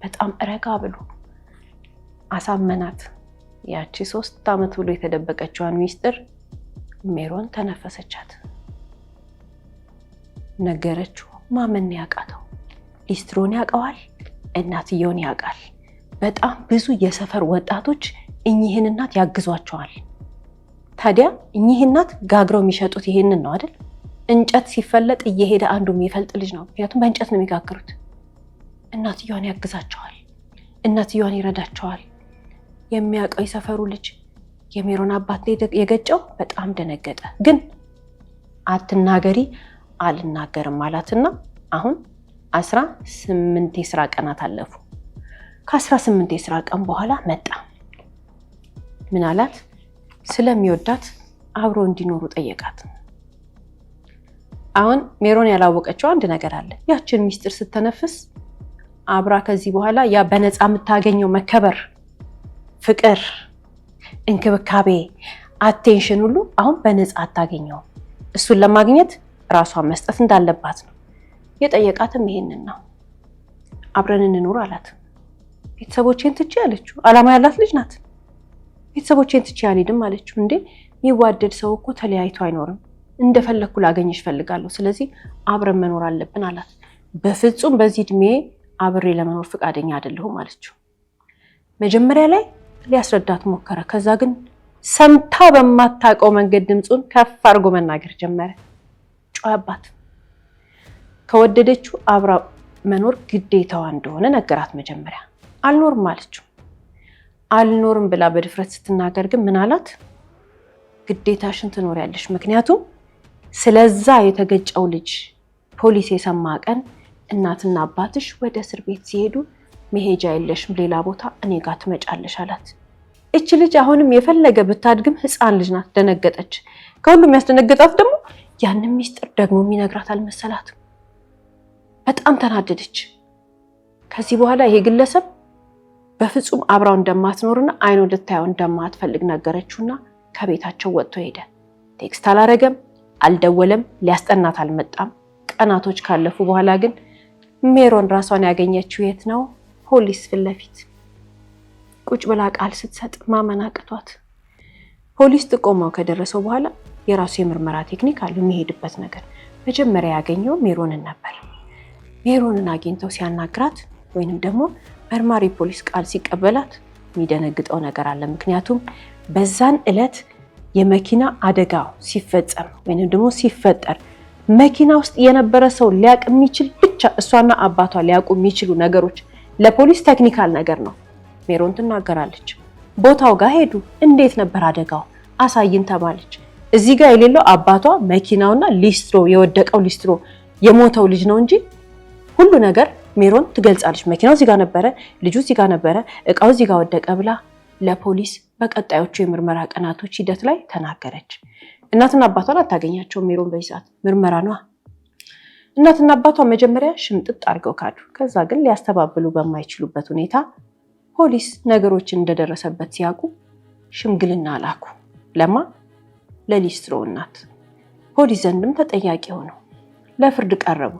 በጣም ረጋ ብሎ አሳመናት። ያቺ 3 ዓመት ብሎ የተደበቀችዋን ሚስጥር ሜሮን ተነፈሰቻት፣ ነገረችው። ማመን ያቃተው ሊስትሮን ያውቀዋል፣ እናትየውን ያውቃል። በጣም ብዙ የሰፈር ወጣቶች እኚህን እናት ያግዟቸዋል። ታዲያ እኚህ እናት ጋግረው የሚሸጡት ይሄንን ነው አይደል? እንጨት ሲፈለጥ እየሄደ አንዱ የሚፈልጥ ልጅ ነው። ምክንያቱም በእንጨት ነው የሚጋግሩት። እናትየዋን ያግዛቸዋል፣ እናትየዋን ይረዳቸዋል። የሚያውቀው የሰፈሩ ልጅ የሜሮን አባት የገጨው በጣም ደነገጠ። ግን አትናገሪ አልናገርም አላትና አሁን 18 የስራ ቀናት አለፉ። ከ18 የስራ ቀን በኋላ መጣ። ምን አላት? ስለሚወዳት አብሮ እንዲኖሩ ጠየቃት። አሁን ሜሮን ያላወቀችው አንድ ነገር አለ። ያችን ሚስጥር ስተነፍስ አብራ ከዚህ በኋላ ያ በነፃ የምታገኘው መከበር፣ ፍቅር፣ እንክብካቤ፣ አቴንሽን ሁሉ አሁን በነፃ አታገኘው። እሱን ለማግኘት ራሷን መስጠት እንዳለባት ነው የጠየቃትም። ይሄንን ነው። አብረን እንኖር አላት። ቤተሰቦቼን ትቼ አለችው። አላማ ያላት ልጅ ናት። ቤተሰቦቼን ትቼ አልሄድም አለችው። እንዴ የሚዋደድ ሰው እኮ ተለያይቶ አይኖርም። እንደፈለኩ ላገኝሽ ፈልጋለሁ። ስለዚህ አብረን መኖር አለብን አላት። በፍጹም በዚህ እድሜ አብሬ ለመኖር ፈቃደኛ አይደለሁም አለችው። መጀመሪያ ላይ ሊያስረዳት ሞከረ። ከዛ ግን ሰምታ በማታውቀው መንገድ ድምጹን ከፍ አድርጎ መናገር ጀመረ። ጮኸባት። ከወደደችው አብራ መኖር ግዴታዋ እንደሆነ ነገራት። መጀመሪያ አልኖርም አለችው። አልኖርም ብላ በድፍረት ስትናገር ግን ምን አላት? ግዴታሽን ትኖሪያለሽ። ምክንያቱም ስለዛ የተገጨው ልጅ ፖሊስ የሰማ ቀን እናትና አባትሽ ወደ እስር ቤት ሲሄዱ መሄጃ የለሽም፣ ሌላ ቦታ እኔ ጋር ትመጫለሽ አላት። እች ልጅ አሁንም የፈለገ ብታድግም ህፃን ልጅ ናት። ደነገጠች። ከሁሉም የሚያስደነግጣት ደግሞ ያንን ሚስጥር ደግሞ የሚነግራት አልመሰላትም። በጣም ተናደደች። ከዚህ በኋላ ይሄ ግለሰብ በፍጹም አብራው እንደማትኖርና አይኑ ልታየው እንደማትፈልግ ነገረችውና ከቤታቸው ወጥቶ ሄደ። ቴክስት አላረገም፣ አልደወለም፣ ሊያስጠናት አልመጣም። ቀናቶች ካለፉ በኋላ ግን ሜሮን ራሷን ያገኘችው የት ነው? ፖሊስ ፊት ለፊት ቁጭ ብላ ቃል ስትሰጥ ማመን አቅቷት። ፖሊስ ጥቆማው ከደረሰው በኋላ የራሱ የምርመራ ቴክኒክ አለው የሚሄድበት ነገር። መጀመሪያ ያገኘው ሜሮንን ነበር። ሜሮንን አግኝተው ሲያናግራት ወይንም ደግሞ መርማሪ ፖሊስ ቃል ሲቀበላት የሚደነግጠው ነገር አለ። ምክንያቱም በዛን ዕለት የመኪና አደጋው ሲፈጸም ወይንም ደግሞ ሲፈጠር መኪና ውስጥ የነበረ ሰው ሊያቅ የሚችል ብቻ እሷና አባቷ ሊያውቁ የሚችሉ ነገሮች ለፖሊስ ቴክኒካል ነገር ነው። ሜሮን ትናገራለች። ቦታው ጋር ሄዱ። እንዴት ነበር አደጋው? አሳይን ተባለች። እዚህ ጋር የሌለው አባቷ፣ መኪናውና ሊስትሮ የወደቀው ሊስትሮ የሞተው ልጅ ነው እንጂ ሁሉ ነገር ሜሮን ትገልጻለች። መኪናው እዚህ ጋር ነበረ፣ ልጁ እዚህ ጋር ነበረ፣ እቃው እዚህ ጋር ወደቀ ብላ ለፖሊስ በቀጣዮቹ የምርመራ ቀናቶች ሂደት ላይ ተናገረች። እናትና አባቷን አታገኛቸውም ሜሮን በዚህ ሰዓት ምርመራ ነዋ። እናትና አባቷ መጀመሪያ ሽምጥጥ አድርገው ካዱ። ከዛ ግን ሊያስተባብሉ በማይችሉበት ሁኔታ ፖሊስ ነገሮችን እንደደረሰበት ሲያውቁ ሽምግልና ላኩ። ለማ? ለሊስትሮ እናት። ፖሊስ ዘንድም ተጠያቂ ሆነው ለፍርድ ቀረቡ።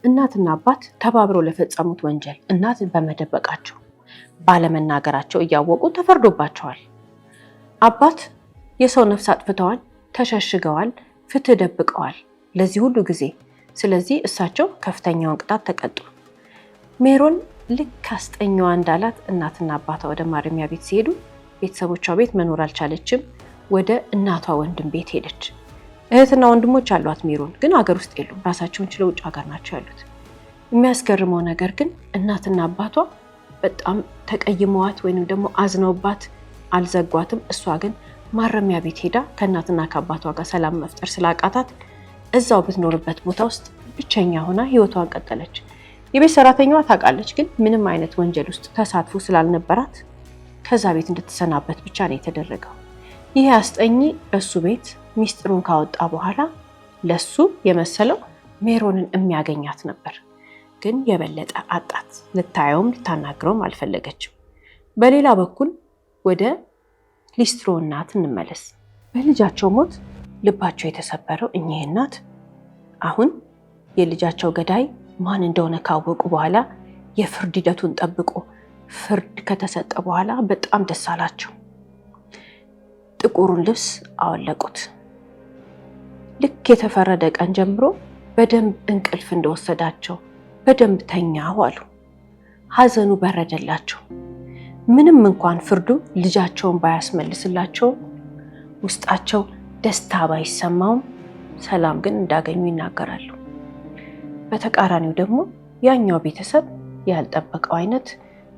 እናትና አባት ተባብረው ለፈጸሙት ወንጀል እናት በመደበቃቸው ባለመናገራቸው እያወቁ ተፈርዶባቸዋል። አባት የሰው ነፍስ አጥፍተዋል፣ ተሸሽገዋል፣ ፍትህ ደብቀዋል ለዚህ ሁሉ ጊዜ። ስለዚህ እሳቸው ከፍተኛውን ቅጣት ተቀጡ። ሜሮን ልክ አስጠኛዋ እንዳላት እናትና አባቷ ወደ ማረሚያ ቤት ሲሄዱ ቤተሰቦቿ ቤት መኖር አልቻለችም። ወደ እናቷ ወንድም ቤት ሄደች። እህትና ወንድሞች አሏት ሜሮን፣ ግን ሀገር ውስጥ የሉም። ራሳቸውን ችለው ውጭ ሀገር ናቸው ያሉት። የሚያስገርመው ነገር ግን እናትና አባቷ በጣም ተቀይመዋት ወይንም ደግሞ አዝነውባት አልዘጓትም። እሷ ግን ማረሚያ ቤት ሄዳ ከእናትና ከአባቷ ጋር ሰላም መፍጠር ስላቃታት እዛው ብትኖርበት ቦታ ውስጥ ብቸኛ ሆና ህይወቷን ቀጠለች። የቤት ሰራተኛዋ ታውቃለች፣ ግን ምንም አይነት ወንጀል ውስጥ ተሳትፎ ስላልነበራት ከዛ ቤት እንድትሰናበት ብቻ ነው የተደረገው። ይሄ አስጠኚ በሱ ቤት ሚስጥሩን ካወጣ በኋላ ለሱ የመሰለው ሜሮንን የሚያገኛት ነበር፣ ግን የበለጠ አጣት። ልታየውም ልታናግረውም አልፈለገችም። በሌላ በኩል ወደ ሊስትሮ እናት እንመለስ። በልጃቸው ሞት ልባቸው የተሰበረው እኚህ እናት አሁን የልጃቸው ገዳይ ማን እንደሆነ ካወቁ በኋላ የፍርድ ሂደቱን ጠብቆ ፍርድ ከተሰጠ በኋላ በጣም ደስ አላቸው። ጥቁሩን ልብስ አወለቁት። ልክ የተፈረደ ቀን ጀምሮ በደንብ እንቅልፍ እንደወሰዳቸው በደንብ ተኛው አሉ። ሀዘኑ በረደላቸው። ምንም እንኳን ፍርዱ ልጃቸውን ባያስመልስላቸው ውስጣቸው ደስታ ባይሰማውም ሰላም ግን እንዳገኙ ይናገራሉ። በተቃራኒው ደግሞ ያኛው ቤተሰብ ያልጠበቀው አይነት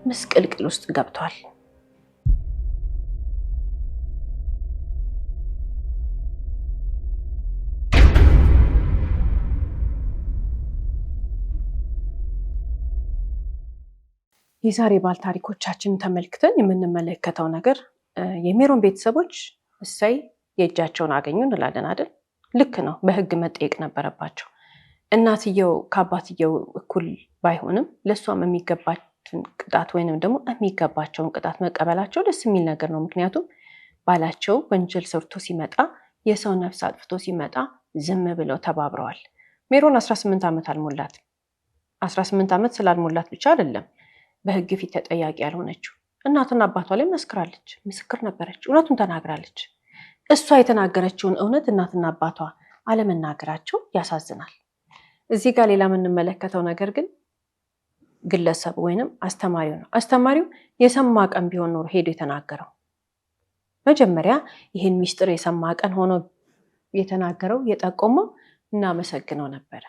ምስቅልቅል ውስጥ ገብቷል። የዛሬ ባል ታሪኮቻችንን ተመልክተን የምንመለከተው ነገር የሜሮን ቤተሰቦች እሰይ የእጃቸውን አገኙ እንላለን አይደል? ልክ ነው። በህግ መጠየቅ ነበረባቸው። እናትየው ከአባትየው እኩል ባይሆንም ለእሷም የሚገባትን ቅጣት ወይንም ደግሞ የሚገባቸውን ቅጣት መቀበላቸው ደስ የሚል ነገር ነው። ምክንያቱም ባላቸው ወንጀል ሰርቶ ሲመጣ፣ የሰው ነፍስ አጥፍቶ ሲመጣ ዝም ብለው ተባብረዋል። ሜሮን 18 ዓመት አልሞላት። 18 ዓመት ስላልሞላት ብቻ አይደለም በህግ ፊት ተጠያቂ ያልሆነችው። እናትና አባቷ ላይ መስክራለች፣ ምስክር ነበረች፣ እውነቱን ተናግራለች። እሷ የተናገረችውን እውነት እናትና አባቷ አለመናገራቸው ያሳዝናል። እዚህ ጋር ሌላ የምንመለከተው ነገር ግን ግለሰብ ወይንም አስተማሪው ነው። አስተማሪው የሰማ ቀን ቢሆን ኖሮ ሄዶ የተናገረው መጀመሪያ ይህን ሚስጥር የሰማ ቀን ሆኖ የተናገረው የጠቆመው እናመሰግነው ነበረ።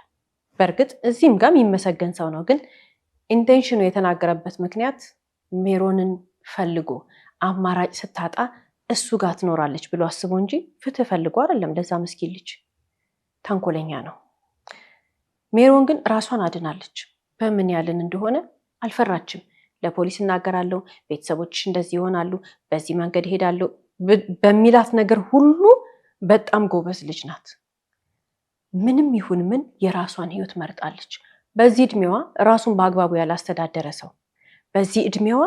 በእርግጥ እዚህም ጋር የሚመሰገን ሰው ነው፣ ግን ኢንቴንሽኑ የተናገረበት ምክንያት ሜሮንን ፈልጎ አማራጭ ስታጣ እሱ ጋር ትኖራለች ብሎ አስቦ እንጂ ፍትህ ፈልጎ አይደለም። ለዛ ምስኪን ልጅ ተንኮለኛ ነው። ሜሮን ግን ራሷን አድናለች። በምን ያልን እንደሆነ አልፈራችም። ለፖሊስ እናገራለሁ፣ ቤተሰቦችሽ እንደዚህ ይሆናሉ፣ በዚህ መንገድ ይሄዳለሁ በሚላት ነገር ሁሉ በጣም ጎበዝ ልጅ ናት። ምንም ይሁን ምን የራሷን ህይወት መርጣለች። በዚህ እድሜዋ ራሱን በአግባቡ ያላስተዳደረ ሰው፣ በዚህ እድሜዋ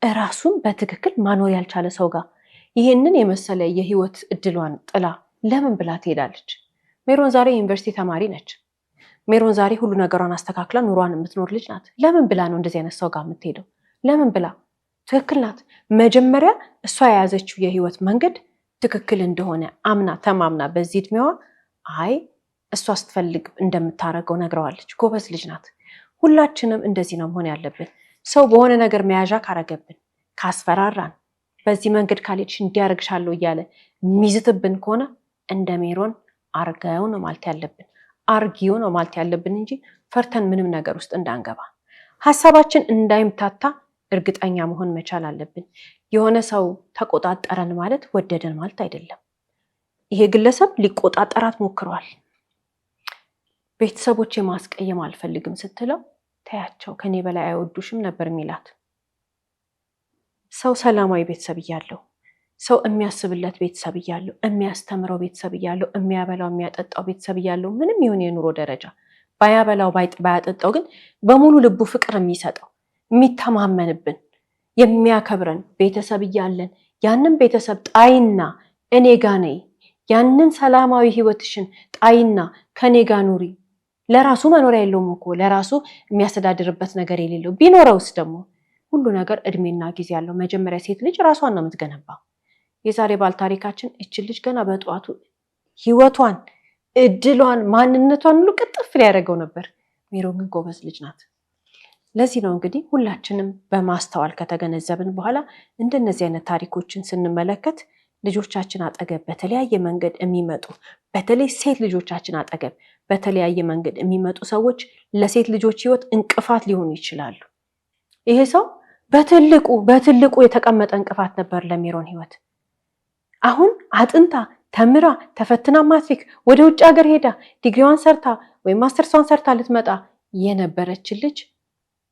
ራሱን በትክክል ማኖር ያልቻለ ሰው ጋር ይህንን የመሰለ የህይወት እድሏን ጥላ ለምን ብላ ትሄዳለች? ሜሮን ዛሬ ዩኒቨርሲቲ ተማሪ ነች። ሜሮን ዛሬ ሁሉ ነገሯን አስተካክላ ኑሯን የምትኖር ልጅ ናት። ለምን ብላ ነው እንደዚህ አይነት ሰው ጋር የምትሄደው? ለምን ብላ? ትክክል ናት። መጀመሪያ እሷ የያዘችው የህይወት መንገድ ትክክል እንደሆነ አምና ተማምና በዚህ እድሜዋ አይ እሷ ስትፈልግ እንደምታረገው ነግረዋለች። ጎበዝ ልጅ ናት። ሁላችንም እንደዚህ ነው መሆን ያለብን። ሰው በሆነ ነገር መያዣ ካረገብን፣ ካስፈራራን፣ በዚህ መንገድ ካልሄድሽ እንዲያረግሻለሁ እያለ የሚዝትብን ከሆነ እንደ ሜሮን አርገው ነው ማለት ያለብን፣ አርጊው ነው ማለት ያለብን እንጂ ፈርተን ምንም ነገር ውስጥ እንዳንገባ፣ ሀሳባችን እንዳይምታታ እርግጠኛ መሆን መቻል አለብን። የሆነ ሰው ተቆጣጠረን ማለት ወደደን ማለት አይደለም። ይሄ ግለሰብ ሊቆጣጠራት ሞክሯል። ቤተሰቦቼ ማስቀየም አልፈልግም ስትለው ተያቸው ከኔ በላይ አይወዱሽም ነበር የሚላት። ሰው ሰላማዊ ቤተሰብ እያለው፣ ሰው የሚያስብለት ቤተሰብ እያለው፣ የሚያስተምረው ቤተሰብ እያለው፣ የሚያበላው የሚያጠጣው ቤተሰብ እያለው፣ ምንም ይሁን የኑሮ ደረጃ ባያበላው ባያጠጣው ግን በሙሉ ልቡ ፍቅር የሚሰጠው የሚተማመንብን የሚያከብረን ቤተሰብ እያለን ያንን ቤተሰብ ጣይና እኔ ጋ ነይ፣ ያንን ሰላማዊ ህይወትሽን ጣይና ከኔ ጋ ኑሪ። ለራሱ መኖሪያ የለውም እኮ ለራሱ የሚያስተዳድርበት ነገር የሌለው ቢኖረውስ ደግሞ ሁሉ ነገር እድሜና ጊዜ ያለው። መጀመሪያ ሴት ልጅ ራሷን ነው የምትገነባው። የዛሬ ባል ታሪካችን እችን ልጅ ገና በጠዋቱ ህይወቷን፣ እድሏን፣ ማንነቷን ሁሉ ቅጥፍ ሊያደርገው ነበር። ሜሮን ግን ጎበዝ ልጅ ናት። ለዚህ ነው እንግዲህ ሁላችንም በማስተዋል ከተገነዘብን በኋላ እንደነዚህ አይነት ታሪኮችን ስንመለከት ልጆቻችን አጠገብ በተለያየ መንገድ የሚመጡ በተለይ ሴት ልጆቻችን አጠገብ በተለያየ መንገድ የሚመጡ ሰዎች ለሴት ልጆች ህይወት እንቅፋት ሊሆኑ ይችላሉ። ይሄ ሰው በትልቁ የተቀመጠ እንቅፋት ነበር ለሜሮን ህይወት። አሁን አጥንታ ተምራ ተፈትና ማትሪክ ወደ ውጭ ሀገር ሄዳ ዲግሪዋን ሰርታ ወይም ማስተርሷን ሰርታ ልትመጣ የነበረችን ልጅ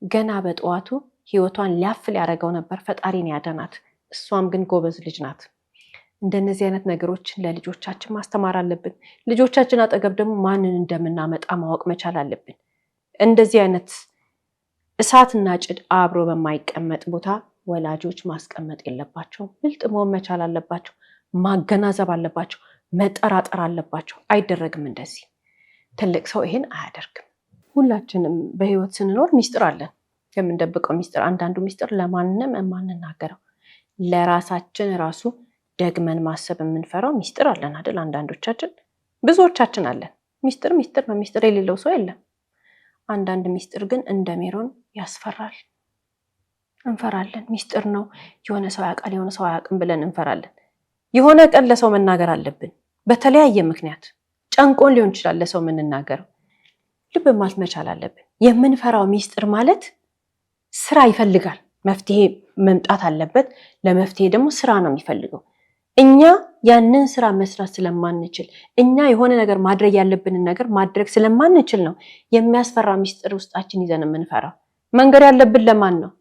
ገና በጠዋቱ ህይወቷን ሊያፍ ሊያደርገው ነበር። ፈጣሪን ያደናት። እሷም ግን ጎበዝ ልጅ ናት። እንደነዚህ አይነት ነገሮችን ለልጆቻችን ማስተማር አለብን። ልጆቻችን አጠገብ ደግሞ ማንን እንደምናመጣ ማወቅ መቻል አለብን። እንደዚህ አይነት እሳትና ጭድ አብሮ በማይቀመጥ ቦታ ወላጆች ማስቀመጥ የለባቸውም። ብልጥ መሆን መቻል አለባቸው። ማገናዘብ አለባቸው። መጠራጠር አለባቸው። አይደረግም እንደዚህ። ትልቅ ሰው ይሄን አያደርግም። ሁላችንም በህይወት ስንኖር ሚስጥር አለን። የምንደብቀው ሚስጥር፣ አንዳንዱ ሚስጥር ለማንም የማንናገረው ለራሳችን ራሱ ደግመን ማሰብ የምንፈራው ሚስጥር አለን አይደል? አንዳንዶቻችን፣ ብዙዎቻችን አለን። ሚስጥር ነው። ሚስጥር የሌለው ሰው የለም። አንዳንድ ሚስጥር ግን እንደ ሜሮን ያስፈራል። እንፈራለን። ሚስጥር ነው፣ የሆነ ሰው ያውቃል፣ የሆነ ሰው አያውቅም ብለን እንፈራለን። የሆነ ቀን ለሰው መናገር አለብን። በተለያየ ምክንያት ጨንቆን ሊሆን ይችላል ለሰው የምንናገረው። ልብ ማለት መቻል አለብን። የምንፈራው ሚስጥር ማለት ስራ ይፈልጋል። መፍትሄ መምጣት አለበት። ለመፍትሄ ደግሞ ስራ ነው የሚፈልገው። እኛ ያንን ስራ መስራት ስለማንችል፣ እኛ የሆነ ነገር ማድረግ ያለብንን ነገር ማድረግ ስለማንችል ነው የሚያስፈራ ሚስጥር ውስጣችን ይዘን የምንፈራው። መንገድ ያለብን ለማን ነው?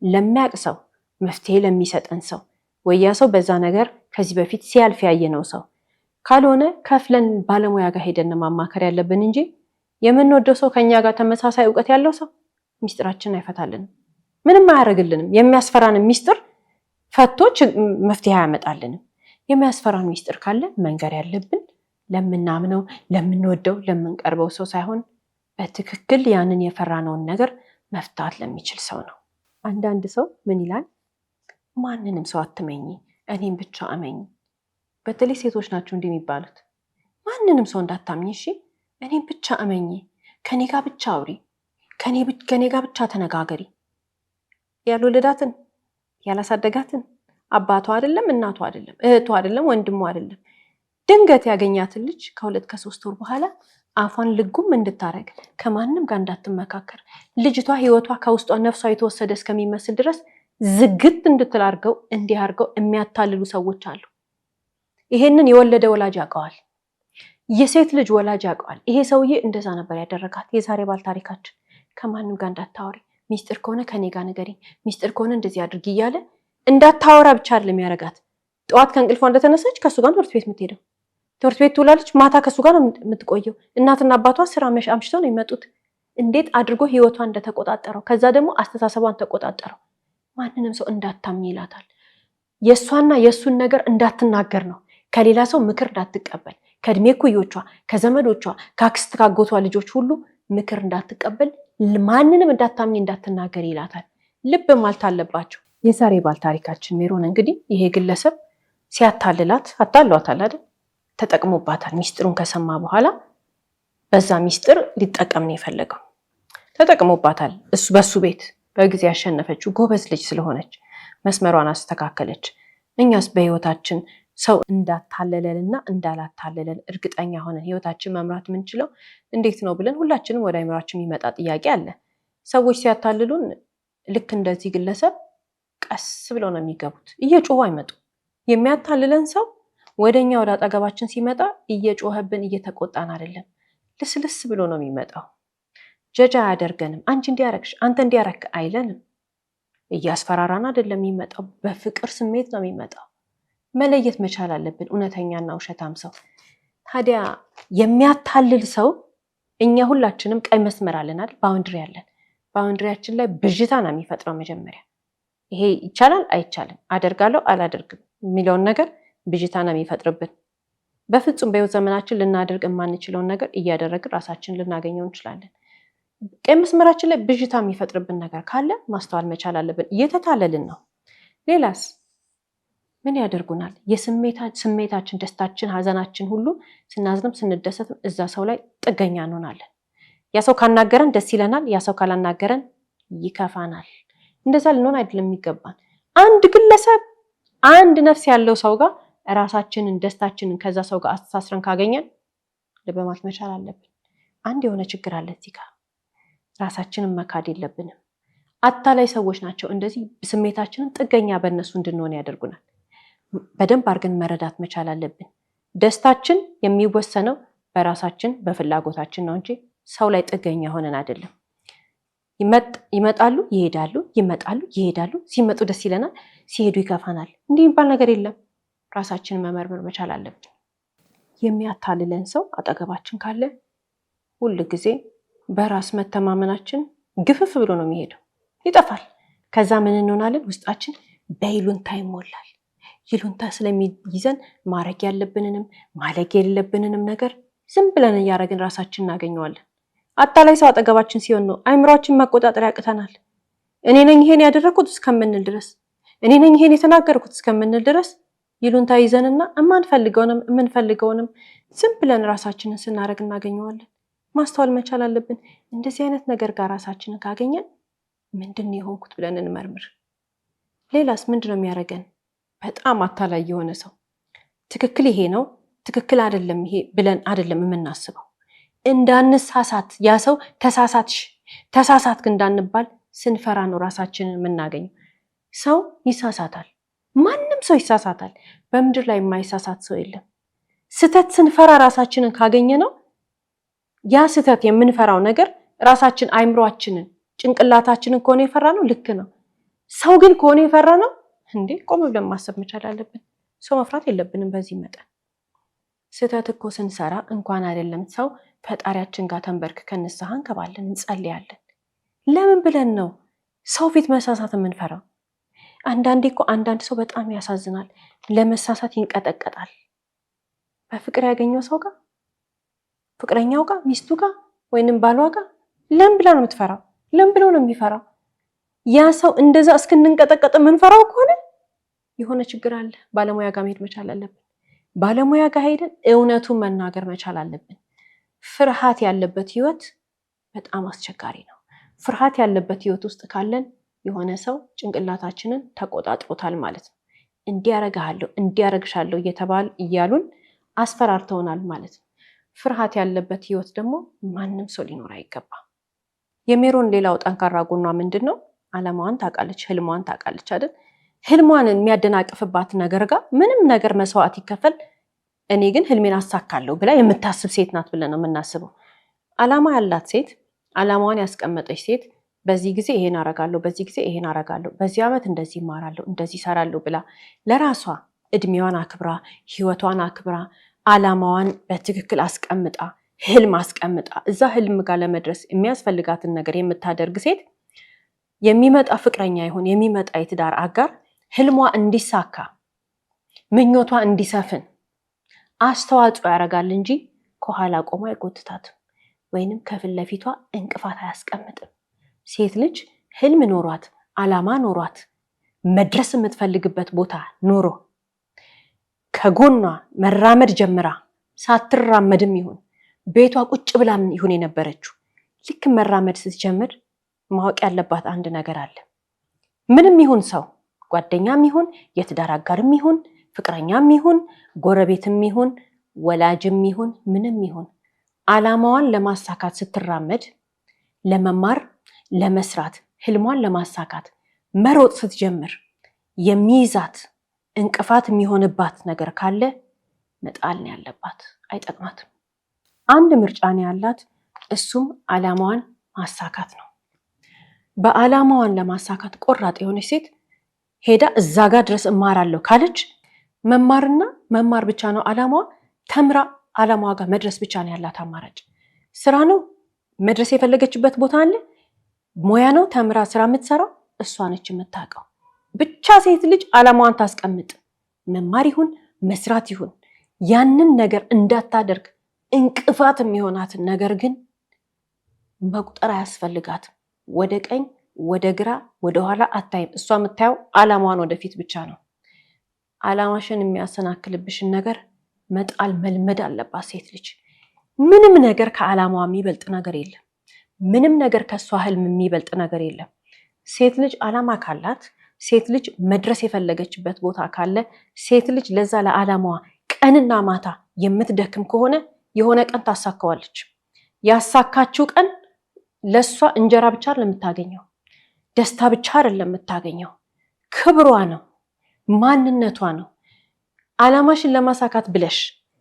ለሚያውቅ ሰው መፍትሄ ለሚሰጠን ሰው ወያ ሰው በዛ ነገር ከዚህ በፊት ሲያልፍ ያየነው ሰው ካልሆነ ከፍለን ባለሙያ ጋር ሄደን ማማከር ያለብን እንጂ የምንወደው ሰው ከኛ ጋር ተመሳሳይ ዕውቀት ያለው ሰው ሚስጥራችንን አይፈታልንም፣ ምንም አያደርግልንም። የሚያስፈራን ሚስጥር ፈቶች መፍትሄ አያመጣልንም። የሚያስፈራን ሚስጥር ካለ መንገር ያለብን ለምናምነው፣ ለምንወደው፣ ለምንቀርበው ሰው ሳይሆን በትክክል ያንን የፈራነውን ነገር መፍታት ለሚችል ሰው ነው። አንዳንድ ሰው ምን ይላል? ማንንም ሰው አትመኝ፣ እኔም ብቻ እመኝ። በተለይ ሴቶች ናቸው እንዲህ የሚባሉት። ማንንም ሰው እንዳታምኝ፣ እሺ፣ እኔም ብቻ እመኝ፣ ከኔ ጋር ብቻ አውሪ፣ ከኔ ጋር ብቻ ተነጋገሪ። ያልወለዳትን ያላሳደጋትን አባቷ አይደለም እናቷ አይደለም እህቷ አይደለም ወንድሟ አይደለም ድንገት ያገኛትን ልጅ ከ2 ከ3 ወር በኋላ አፏን ልጉም እንድታረግ ከማንም ጋር እንዳትመካከር ልጅቷ ህይወቷ ከውስጧ ነፍሷ የተወሰደ እስከሚመስል ድረስ ዝግት እንድትላርገው እንዲያርገው የሚያታልሉ ሰዎች አሉ። ይሄንን የወለደ ወላጅ ያውቀዋል። የሴት ልጅ ወላጅ ያውቀዋል። ይሄ ሰውዬ እንደዛ ነበር ያደረጋት። የዛሬ ባል ታሪካችን ከማንም ጋር እንዳታወሪ፣ ሚስጥር ከሆነ ከኔ ጋር ንገሪ፣ ሚስጥር ከሆነ እንደዚህ አድርጊ እያለ እንዳታወራ ብቻ አይደለም ያረጋት። ጠዋት ከእንቅልፏ እንደተነሳች ከሱ ጋር ትምህርት ቤት የምትሄደው፣ ትምህርት ቤት ትውላለች፣ ማታ ከሱ ጋር የምትቆየው። እናትና አባቷ ስራ አምሽተው ነው የሚመጡት። እንዴት አድርጎ ህይወቷን እንደተቆጣጠረው፣ ከዛ ደግሞ አስተሳሰቧን ተቆጣጠረው። ማንንም ሰው እንዳታምኝ ይላታል። የእሷና የእሱን ነገር እንዳትናገር ነው። ከሌላ ሰው ምክር እንዳትቀበል፣ ከእድሜ ኩዮቿ፣ ከዘመዶቿ፣ ከአክስት ካጎቷ ልጆች ሁሉ ምክር እንዳትቀበል፣ ማንንም እንዳታምኝ እንዳትናገር ይላታል። ልብ ማለት አለባቸው። የዛሬ ባል ታሪካችን ሜሮን እንግዲህ ይሄ ግለሰብ ሲያታልላት አታሏታል አይደል? ተጠቅሞባታል። ሚስጥሩን ከሰማ በኋላ በዛ ሚስጥር ሊጠቀም ነው የፈለገው። ተጠቅሞባታል። እሱ በሱ ቤት በጊዜ ያሸነፈችው ጎበዝ ልጅ ስለሆነች መስመሯን አስተካከለች። እኛስ በህይወታችን ሰው እንዳታለለንና እንዳላታለለን እርግጠኛ ሆነን ህይወታችን መምራት የምንችለው እንዴት ነው ብለን ሁላችንም ወደ አይምራችን የሚመጣ ጥያቄ አለ። ሰዎች ሲያታልሉን ልክ እንደዚህ ግለሰብ ቀስ ብለው ነው የሚገቡት። እየጮሁ አይመጡ። የሚያታልለን ሰው ወደኛ ወደ አጠገባችን ሲመጣ እየጮኸብን እየተቆጣን አይደለም፣ ልስልስ ብሎ ነው የሚመጣው። ጀጃ አያደርገንም። አንቺ እንዲያረግሽ አንተ እንዲያረክ አይለንም። እያስፈራራን አይደለም የሚመጣው፣ በፍቅር ስሜት ነው የሚመጣው። መለየት መቻል አለብን እውነተኛና ውሸታም ሰው። ታዲያ የሚያታልል ሰው እኛ ሁላችንም ቀይ መስመር አለናል፣ ባውንድሪ አለን። ባውንድሪያችን ላይ ብዥታ ነው የሚፈጥረው። መጀመሪያ ይሄ ይቻላል አይቻልም፣ አደርጋለሁ አላደርግም የሚለውን ነገር ብዥታ ነው የሚፈጥርብን። በፍጹም በህይወት ዘመናችን ልናደርግ የማንችለውን ነገር እያደረግን ራሳችን ልናገኘው እንችላለን። ቀይ መስመራችን ላይ ብዥታ የሚፈጥርብን ነገር ካለ ማስተዋል መቻል አለብን። እየተታለልን ነው። ሌላስ ምን ያደርጉናል? ስሜታችን፣ ደስታችን፣ ሀዘናችን ሁሉ ስናዝንም ስንደሰትም እዛ ሰው ላይ ጥገኛ እንሆናለን። ያ ሰው ካናገረን ደስ ይለናል፣ ያ ሰው ካላናገረን ይከፋናል። እንደዛ ልንሆን አይደለም የሚገባን። አንድ ግለሰብ አንድ ነፍስ ያለው ሰው ጋር ራሳችንን ደስታችንን ከዛ ሰው ጋር አስተሳስረን ካገኘን ልብ ማለት መቻል አለብን። አንድ የሆነ ችግር አለ እዚህ ጋር። ራሳችንን መካድ የለብንም። አታላይ ሰዎች ናቸው እንደዚህ ስሜታችንን ጥገኛ በእነሱ እንድንሆን ያደርጉናል። በደንብ አድርገን መረዳት መቻል አለብን። ደስታችን የሚወሰነው በራሳችን በፍላጎታችን ነው እንጂ ሰው ላይ ጥገኛ ሆነን አይደለም። ይመጣሉ ይሄዳሉ፣ ይመጣሉ ይሄዳሉ። ሲመጡ ደስ ይለናል፣ ሲሄዱ ይከፋናል። እንዲህ የሚባል ነገር የለም። ራሳችንን መመርመር መቻል አለብን። የሚያታልለን ሰው አጠገባችን ካለ ሁል ጊዜ በራስ መተማመናችን ግፍፍ ብሎ ነው የሚሄደው፣ ይጠፋል። ከዛ ምን እንሆናለን? ውስጣችን በይሉንታ ይሞላል። ይሉንታ ስለሚይዘን ማድረግ ያለብንንም ማለግ የሌለብንንም ነገር ዝም ብለን እያደረግን ራሳችን እናገኘዋለን። አታላይ ሰው አጠገባችን ሲሆን ነው አይምሯችን መቆጣጠር ያቅተናል። እኔ ነኝ ይሄን ያደረኩት እስከምንል ድረስ፣ እኔ ነኝ ይሄን የተናገርኩት እስከምንል ድረስ ይሉንታ ይዘንና የምንፈልገውንም ዝም ብለን ራሳችንን ስናደርግ እናገኘዋለን። ማስተዋል መቻል አለብን። እንደዚህ አይነት ነገር ጋር ራሳችንን ካገኘን ምንድን ነው የሆንኩት ብለን እንመርምር። ሌላስ ምንድን ነው የሚያደርገን? በጣም አታላይ የሆነ ሰው ትክክል ይሄ ነው ትክክል አይደለም ይሄ ብለን አይደለም የምናስበው። እንዳንሳሳት ያ ሰው ተሳሳትክ እንዳንባል ስንፈራ ነው ራሳችንን የምናገኘው። ሰው ይሳሳታል፣ ማንም ሰው ይሳሳታል። በምድር ላይ የማይሳሳት ሰው የለም። ስህተት ስንፈራ ራሳችንን ካገኘ ነው ያ ስህተት የምንፈራው ነገር ራሳችን አይምሯችንን ጭንቅላታችንን ከሆነ የፈራ ነው ልክ ነው። ሰው ግን ከሆነ የፈራ ነው እንዴ? ቆም ብለን ማሰብ መቻል አለብን። ሰው መፍራት የለብንም በዚህ መጠን። ስህተት እኮ ስንሰራ እንኳን አይደለም ሰው ፈጣሪያችን ጋር ተንበርክከን ንስሐ እንገባለን፣ እንጸልያለን። ለምን ብለን ነው ሰው ፊት መሳሳት የምንፈራው? አንዳንዴ እኮ አንዳንድ ሰው በጣም ያሳዝናል። ለመሳሳት ይንቀጠቀጣል። በፍቅር ያገኘው ሰው ጋር፣ ፍቅረኛው ጋር፣ ሚስቱ ጋር ወይንም ባሏ ጋር ለምን ብላ ነው የምትፈራው? ለምን ብሎ ነው የሚፈራው? ያ ሰው እንደዛ እስክንንቀጠቀጥ የምንፈራው ከሆነ የሆነ ችግር አለ። ባለሙያ ጋር መሄድ መቻል አለብን። ባለሙያ ጋር ሄደን እውነቱን መናገር መቻል አለብን። ፍርሃት ያለበት ህይወት በጣም አስቸጋሪ ነው። ፍርሃት ያለበት ህይወት ውስጥ ካለን የሆነ ሰው ጭንቅላታችንን ተቆጣጥሮታል ማለት ነው። እንዲያረጋለሁ እንዲያረግሻለሁ እያሉን አስፈራርተውናል ማለት ነው። ፍርሃት ያለበት ህይወት ደግሞ ማንም ሰው ሊኖር አይገባም። የሜሮን ሌላው ጠንካራ ጎኗ ምንድን ነው? አላማዋን ታውቃለች፣ ህልሟን ታውቃለች አይደል? ህልሟን የሚያደናቅፍባት ነገር ጋር ምንም ነገር መስዋዕት ይከፈል፣ እኔ ግን ህልሜን አሳካለሁ ብላ የምታስብ ሴት ናት ብለን ነው የምናስበው። አላማ ያላት ሴት፣ አላማዋን ያስቀመጠች ሴት በዚህ ጊዜ ይሄን አረጋለሁ፣ በዚህ ጊዜ ይሄን አረጋለሁ፣ በዚህ ዓመት እንደዚህ እማራለሁ፣ እንደዚህ እሰራለሁ ብላ ለራሷ እድሜዋን አክብራ ህይወቷን አክብራ አላማዋን በትክክል አስቀምጣ ህልም አስቀምጣ እዛ ህልም ጋር ለመድረስ የሚያስፈልጋትን ነገር የምታደርግ ሴት የሚመጣ ፍቅረኛ ይሁን የሚመጣ የትዳር አጋር ህልሟ እንዲሳካ ምኞቷ እንዲሰፍን አስተዋጽኦ ያደርጋል እንጂ ከኋላ ቆሞ አይጎትታትም ወይንም ከፊት ለፊቷ እንቅፋት አያስቀምጥም። ሴት ልጅ ህልም ኖሯት አላማ ኖሯት መድረስ የምትፈልግበት ቦታ ኖሮ ከጎኗ መራመድ ጀምራ ሳትራመድም ይሁን ቤቷ ቁጭ ብላም ይሁን የነበረችው ልክ መራመድ ስትጀምር ማወቅ ያለባት አንድ ነገር አለ። ምንም ይሁን ሰው ጓደኛም ይሁን የትዳር አጋርም ይሁን ፍቅረኛም ይሁን ጎረቤትም ይሁን ወላጅም ይሁን ምንም ይሁን አላማዋን ለማሳካት ስትራመድ ለመማር ለመስራት ህልሟን ለማሳካት መሮጥ ስትጀምር የሚይዛት እንቅፋት የሚሆንባት ነገር ካለ መጣል ነው ያለባት። አይጠቅማትም። አንድ ምርጫ ነው ያላት፣ እሱም አላማዋን ማሳካት ነው። በአላማዋን ለማሳካት ቆራጥ የሆነች ሴት ሄዳ እዛ ጋር ድረስ እማራለሁ ካለች መማርና መማር ብቻ ነው አላማዋ። ተምራ አላማዋ ጋር መድረስ ብቻ ነው ያላት አማራጭ። ስራ ነው መድረስ የፈለገችበት ቦታ አለ። ሙያ ነው ተምራ ስራ የምትሰራው እሷ ነች የምታውቀው። ብቻ ሴት ልጅ አላማዋን ታስቀምጥ። መማር ይሁን መስራት ይሁን ያንን ነገር እንዳታደርግ እንቅፋት የሚሆናትን ነገር ግን መቁጠር አያስፈልጋትም። ወደ ቀኝ ወደ ግራ ወደ ኋላ አታይም። እሷ የምታየው አላማዋን ወደፊት ብቻ ነው። አላማሽን የሚያሰናክልብሽን ነገር መጣል መልመድ አለባት ሴት ልጅ። ምንም ነገር ከአላማዋ የሚበልጥ ነገር የለም። ምንም ነገር ከእሷ ህልም የሚበልጥ ነገር የለም። ሴት ልጅ አላማ ካላት፣ ሴት ልጅ መድረስ የፈለገችበት ቦታ ካለ፣ ሴት ልጅ ለዛ ለአላማዋ ቀንና ማታ የምትደክም ከሆነ የሆነ ቀን ታሳካዋለች። ያሳካችው ቀን ለሷ እንጀራ ብቻ አይደለም የምታገኘው፣ ደስታ ብቻ አይደለም የምታገኘው፣ ክብሯ ነው፣ ማንነቷ ነው። አላማሽን ለማሳካት ብለሽ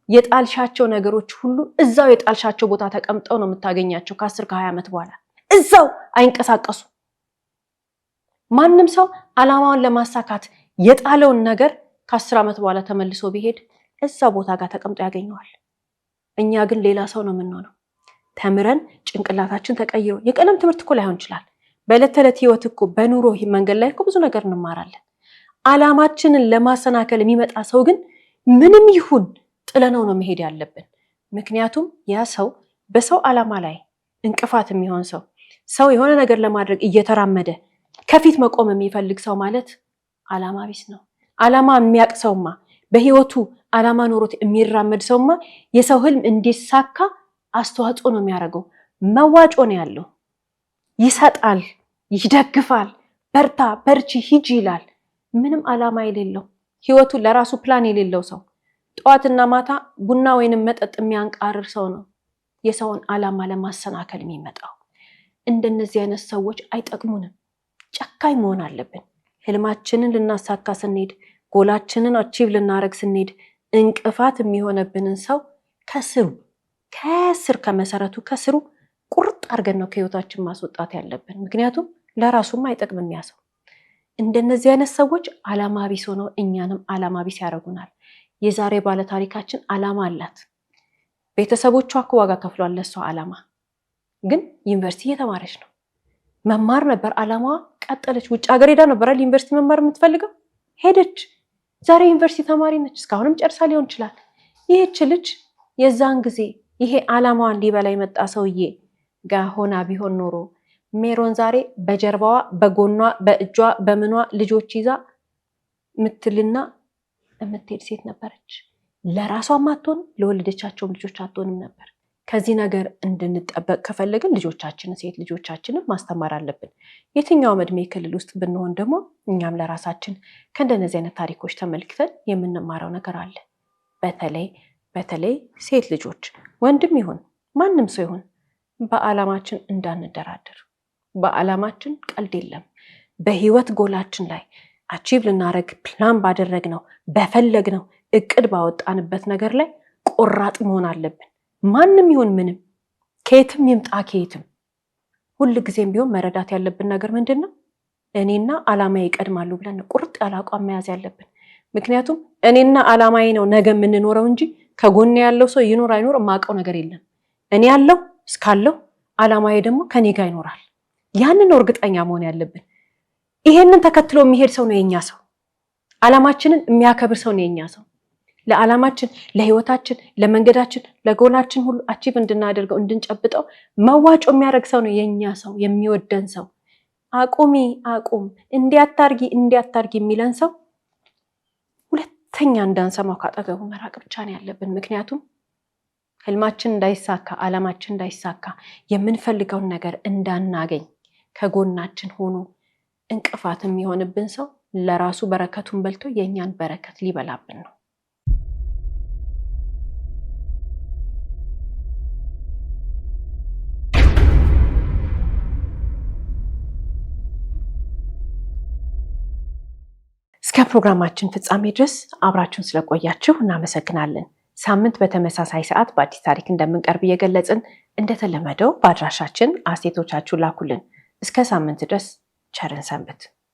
የጣልሻቸው ነገሮች ሁሉ እዛው የጣልሻቸው ቦታ ተቀምጠው ነው የምታገኛቸው። ከ10 ከ20 ዓመት በኋላ እዛው አይንቀሳቀሱ። ማንም ሰው አላማውን ለማሳካት የጣለውን ነገር ከ10 ዓመት በኋላ ተመልሶ ቢሄድ እዛ ቦታ ጋር ተቀምጦ ያገኘዋል። እኛ ግን ሌላ ሰው ነው የምንሆነው። ተምረን ጭንቅላታችን ተቀይሮ የቀለም ትምህርት እኮ ላይሆን ይችላል። በዕለት ተዕለት ህይወት እኮ በኑሮ መንገድ ላይ እኮ ብዙ ነገር እንማራለን። አላማችንን ለማሰናከል የሚመጣ ሰው ግን ምንም ይሁን ጥለነው ነው መሄድ ያለብን። ምክንያቱም ያ ሰው በሰው አላማ ላይ እንቅፋት የሚሆን ሰው የሆነ ነገር ለማድረግ እየተራመደ ከፊት መቆም የሚፈልግ ሰው ማለት አላማ ቢስ ነው። አላማ የሚያቅ ሰውማ በህይወቱ አላማ ኖሮት የሚራመድ ሰውማ የሰው ህልም እንዲሳካ አስተዋጽኦ ነው የሚያደርገው። መዋጮ ነው ያለው። ይሰጣል፣ ይደግፋል፣ በርታ በርቺ ሂጂ ይላል። ምንም አላማ የሌለው ህይወቱ ለራሱ ፕላን የሌለው ሰው ጠዋትና ማታ ቡና ወይንም መጠጥ የሚያንቃርር ሰው ነው የሰውን አላማ ለማሰናከል የሚመጣው። እንደነዚህ አይነት ሰዎች አይጠቅሙንም። ጨካኝ መሆን አለብን። ህልማችንን ልናሳካ ስንሄድ፣ ጎላችንን አቺቭ ልናረግ ስንሄድ እንቅፋት የሚሆነብንን ሰው ከስር ከመሰረቱ ከስሩ ቁርጥ አድርገን ነው ከህይወታችን ማስወጣት ያለብን። ምክንያቱም ለራሱም አይጠቅምም ያ ሰው። እንደነዚህ አይነት ሰዎች ዓላማ ቢስ ሆነው እኛንም ዓላማ ቢስ ያደርጉናል። የዛሬ ባለ ታሪካችን ዓላማ አላት። ቤተሰቦቿ እኮ ዋጋ ከፍሏል ለሷ ዓላማ። ግን ዩኒቨርሲቲ እየተማረች ነው። መማር ነበር ዓላማዋ። ቀጠለች። ውጭ ሀገር ሄዳ ነበር ዩኒቨርሲቲ መማር የምትፈልገው። ሄደች። ዛሬ ዩኒቨርሲቲ ተማሪ ነች። እስካሁንም ጨርሳ ሊሆን ይችላል። ይህች ልጅ የዛን ጊዜ ይሄ ዓላማዋን ሊበላ የመጣ ሰውዬ ጋር ሆና ቢሆን ኖሮ ሜሮን ዛሬ በጀርባዋ በጎኗ በእጇ በምኗ ልጆች ይዛ ምትልና የምትሄድ ሴት ነበረች። ለራሷም አትሆን ለወለደቻቸውም ልጆች አትሆንም ነበር። ከዚህ ነገር እንድንጠበቅ ከፈለግን ልጆቻችንን ሴት ልጆቻችንን ማስተማር አለብን። የትኛውም እድሜ ክልል ውስጥ ብንሆን ደግሞ እኛም ለራሳችን ከእንደነዚህ አይነት ታሪኮች ተመልክተን የምንማረው ነገር አለ። በተለይ ሴት ልጆች ወንድም ይሁን ማንም ሰው ይሁን በዓላማችን እንዳንደራደር። በዓላማችን ቀልድ የለም። በህይወት ጎላችን ላይ አቺቭ ልናረግ ፕላን ባደረግነው በፈለግነው እቅድ ባወጣንበት ነገር ላይ ቆራጥ መሆን አለብን። ማንም ይሁን ምንም ከየትም ይምጣ ከየትም ሁል ጊዜም ቢሆን መረዳት ያለብን ነገር ምንድነው? እኔና ዓላማዬ ይቀድማሉ ብለን ቁርጥ ያለ አቋም መያዝ ያለብን። ምክንያቱም እኔና ዓላማዬ ነው ነገ የምንኖረው እንጂ ከጎኔ ያለው ሰው ይኖር አይኖር የማውቀው ነገር የለም። እኔ ያለው እስካለው ዓላማዬ ደግሞ ከኔ ጋር ይኖራል። ያንን እርግጠኛ መሆን ያለብን። ይሄንን ተከትሎ የሚሄድ ሰው ነው የኛ ሰው። ዓላማችንን የሚያከብር ሰው ነው የኛ ሰው። ለዓላማችን፣ ለህይወታችን፣ ለመንገዳችን፣ ለጎላችን ሁሉ አቺቭ እንድናደርገው እንድንጨብጠው መዋጮ የሚያደርግ ሰው ነው የኛ ሰው፣ የሚወደን ሰው። አቁም እንዲያታርጊ የሚለን ሰው ሁለተኛ እንዳንሰማው ካጠገቡ መራቅ ብቻ ነው ያለብን። ምክንያቱም ህልማችን እንዳይሳካ፣ ዓላማችን እንዳይሳካ፣ የምንፈልገውን ነገር እንዳናገኝ ከጎናችን ሆኖ እንቅፋት የሚሆንብን ሰው ለራሱ በረከቱን በልቶ የኛን በረከት ሊበላብን ነው። እስከ ፕሮግራማችን ፍጻሜ ድረስ አብራችሁን ስለቆያችሁ እናመሰግናለን። ሳምንት በተመሳሳይ ሰዓት በአዲስ ታሪክ እንደምንቀርብ እየገለጽን እንደተለመደው በአድራሻችን አስተያየቶቻችሁን ላኩልን። እስከ ሳምንት ድረስ ቸርን ሰንብት።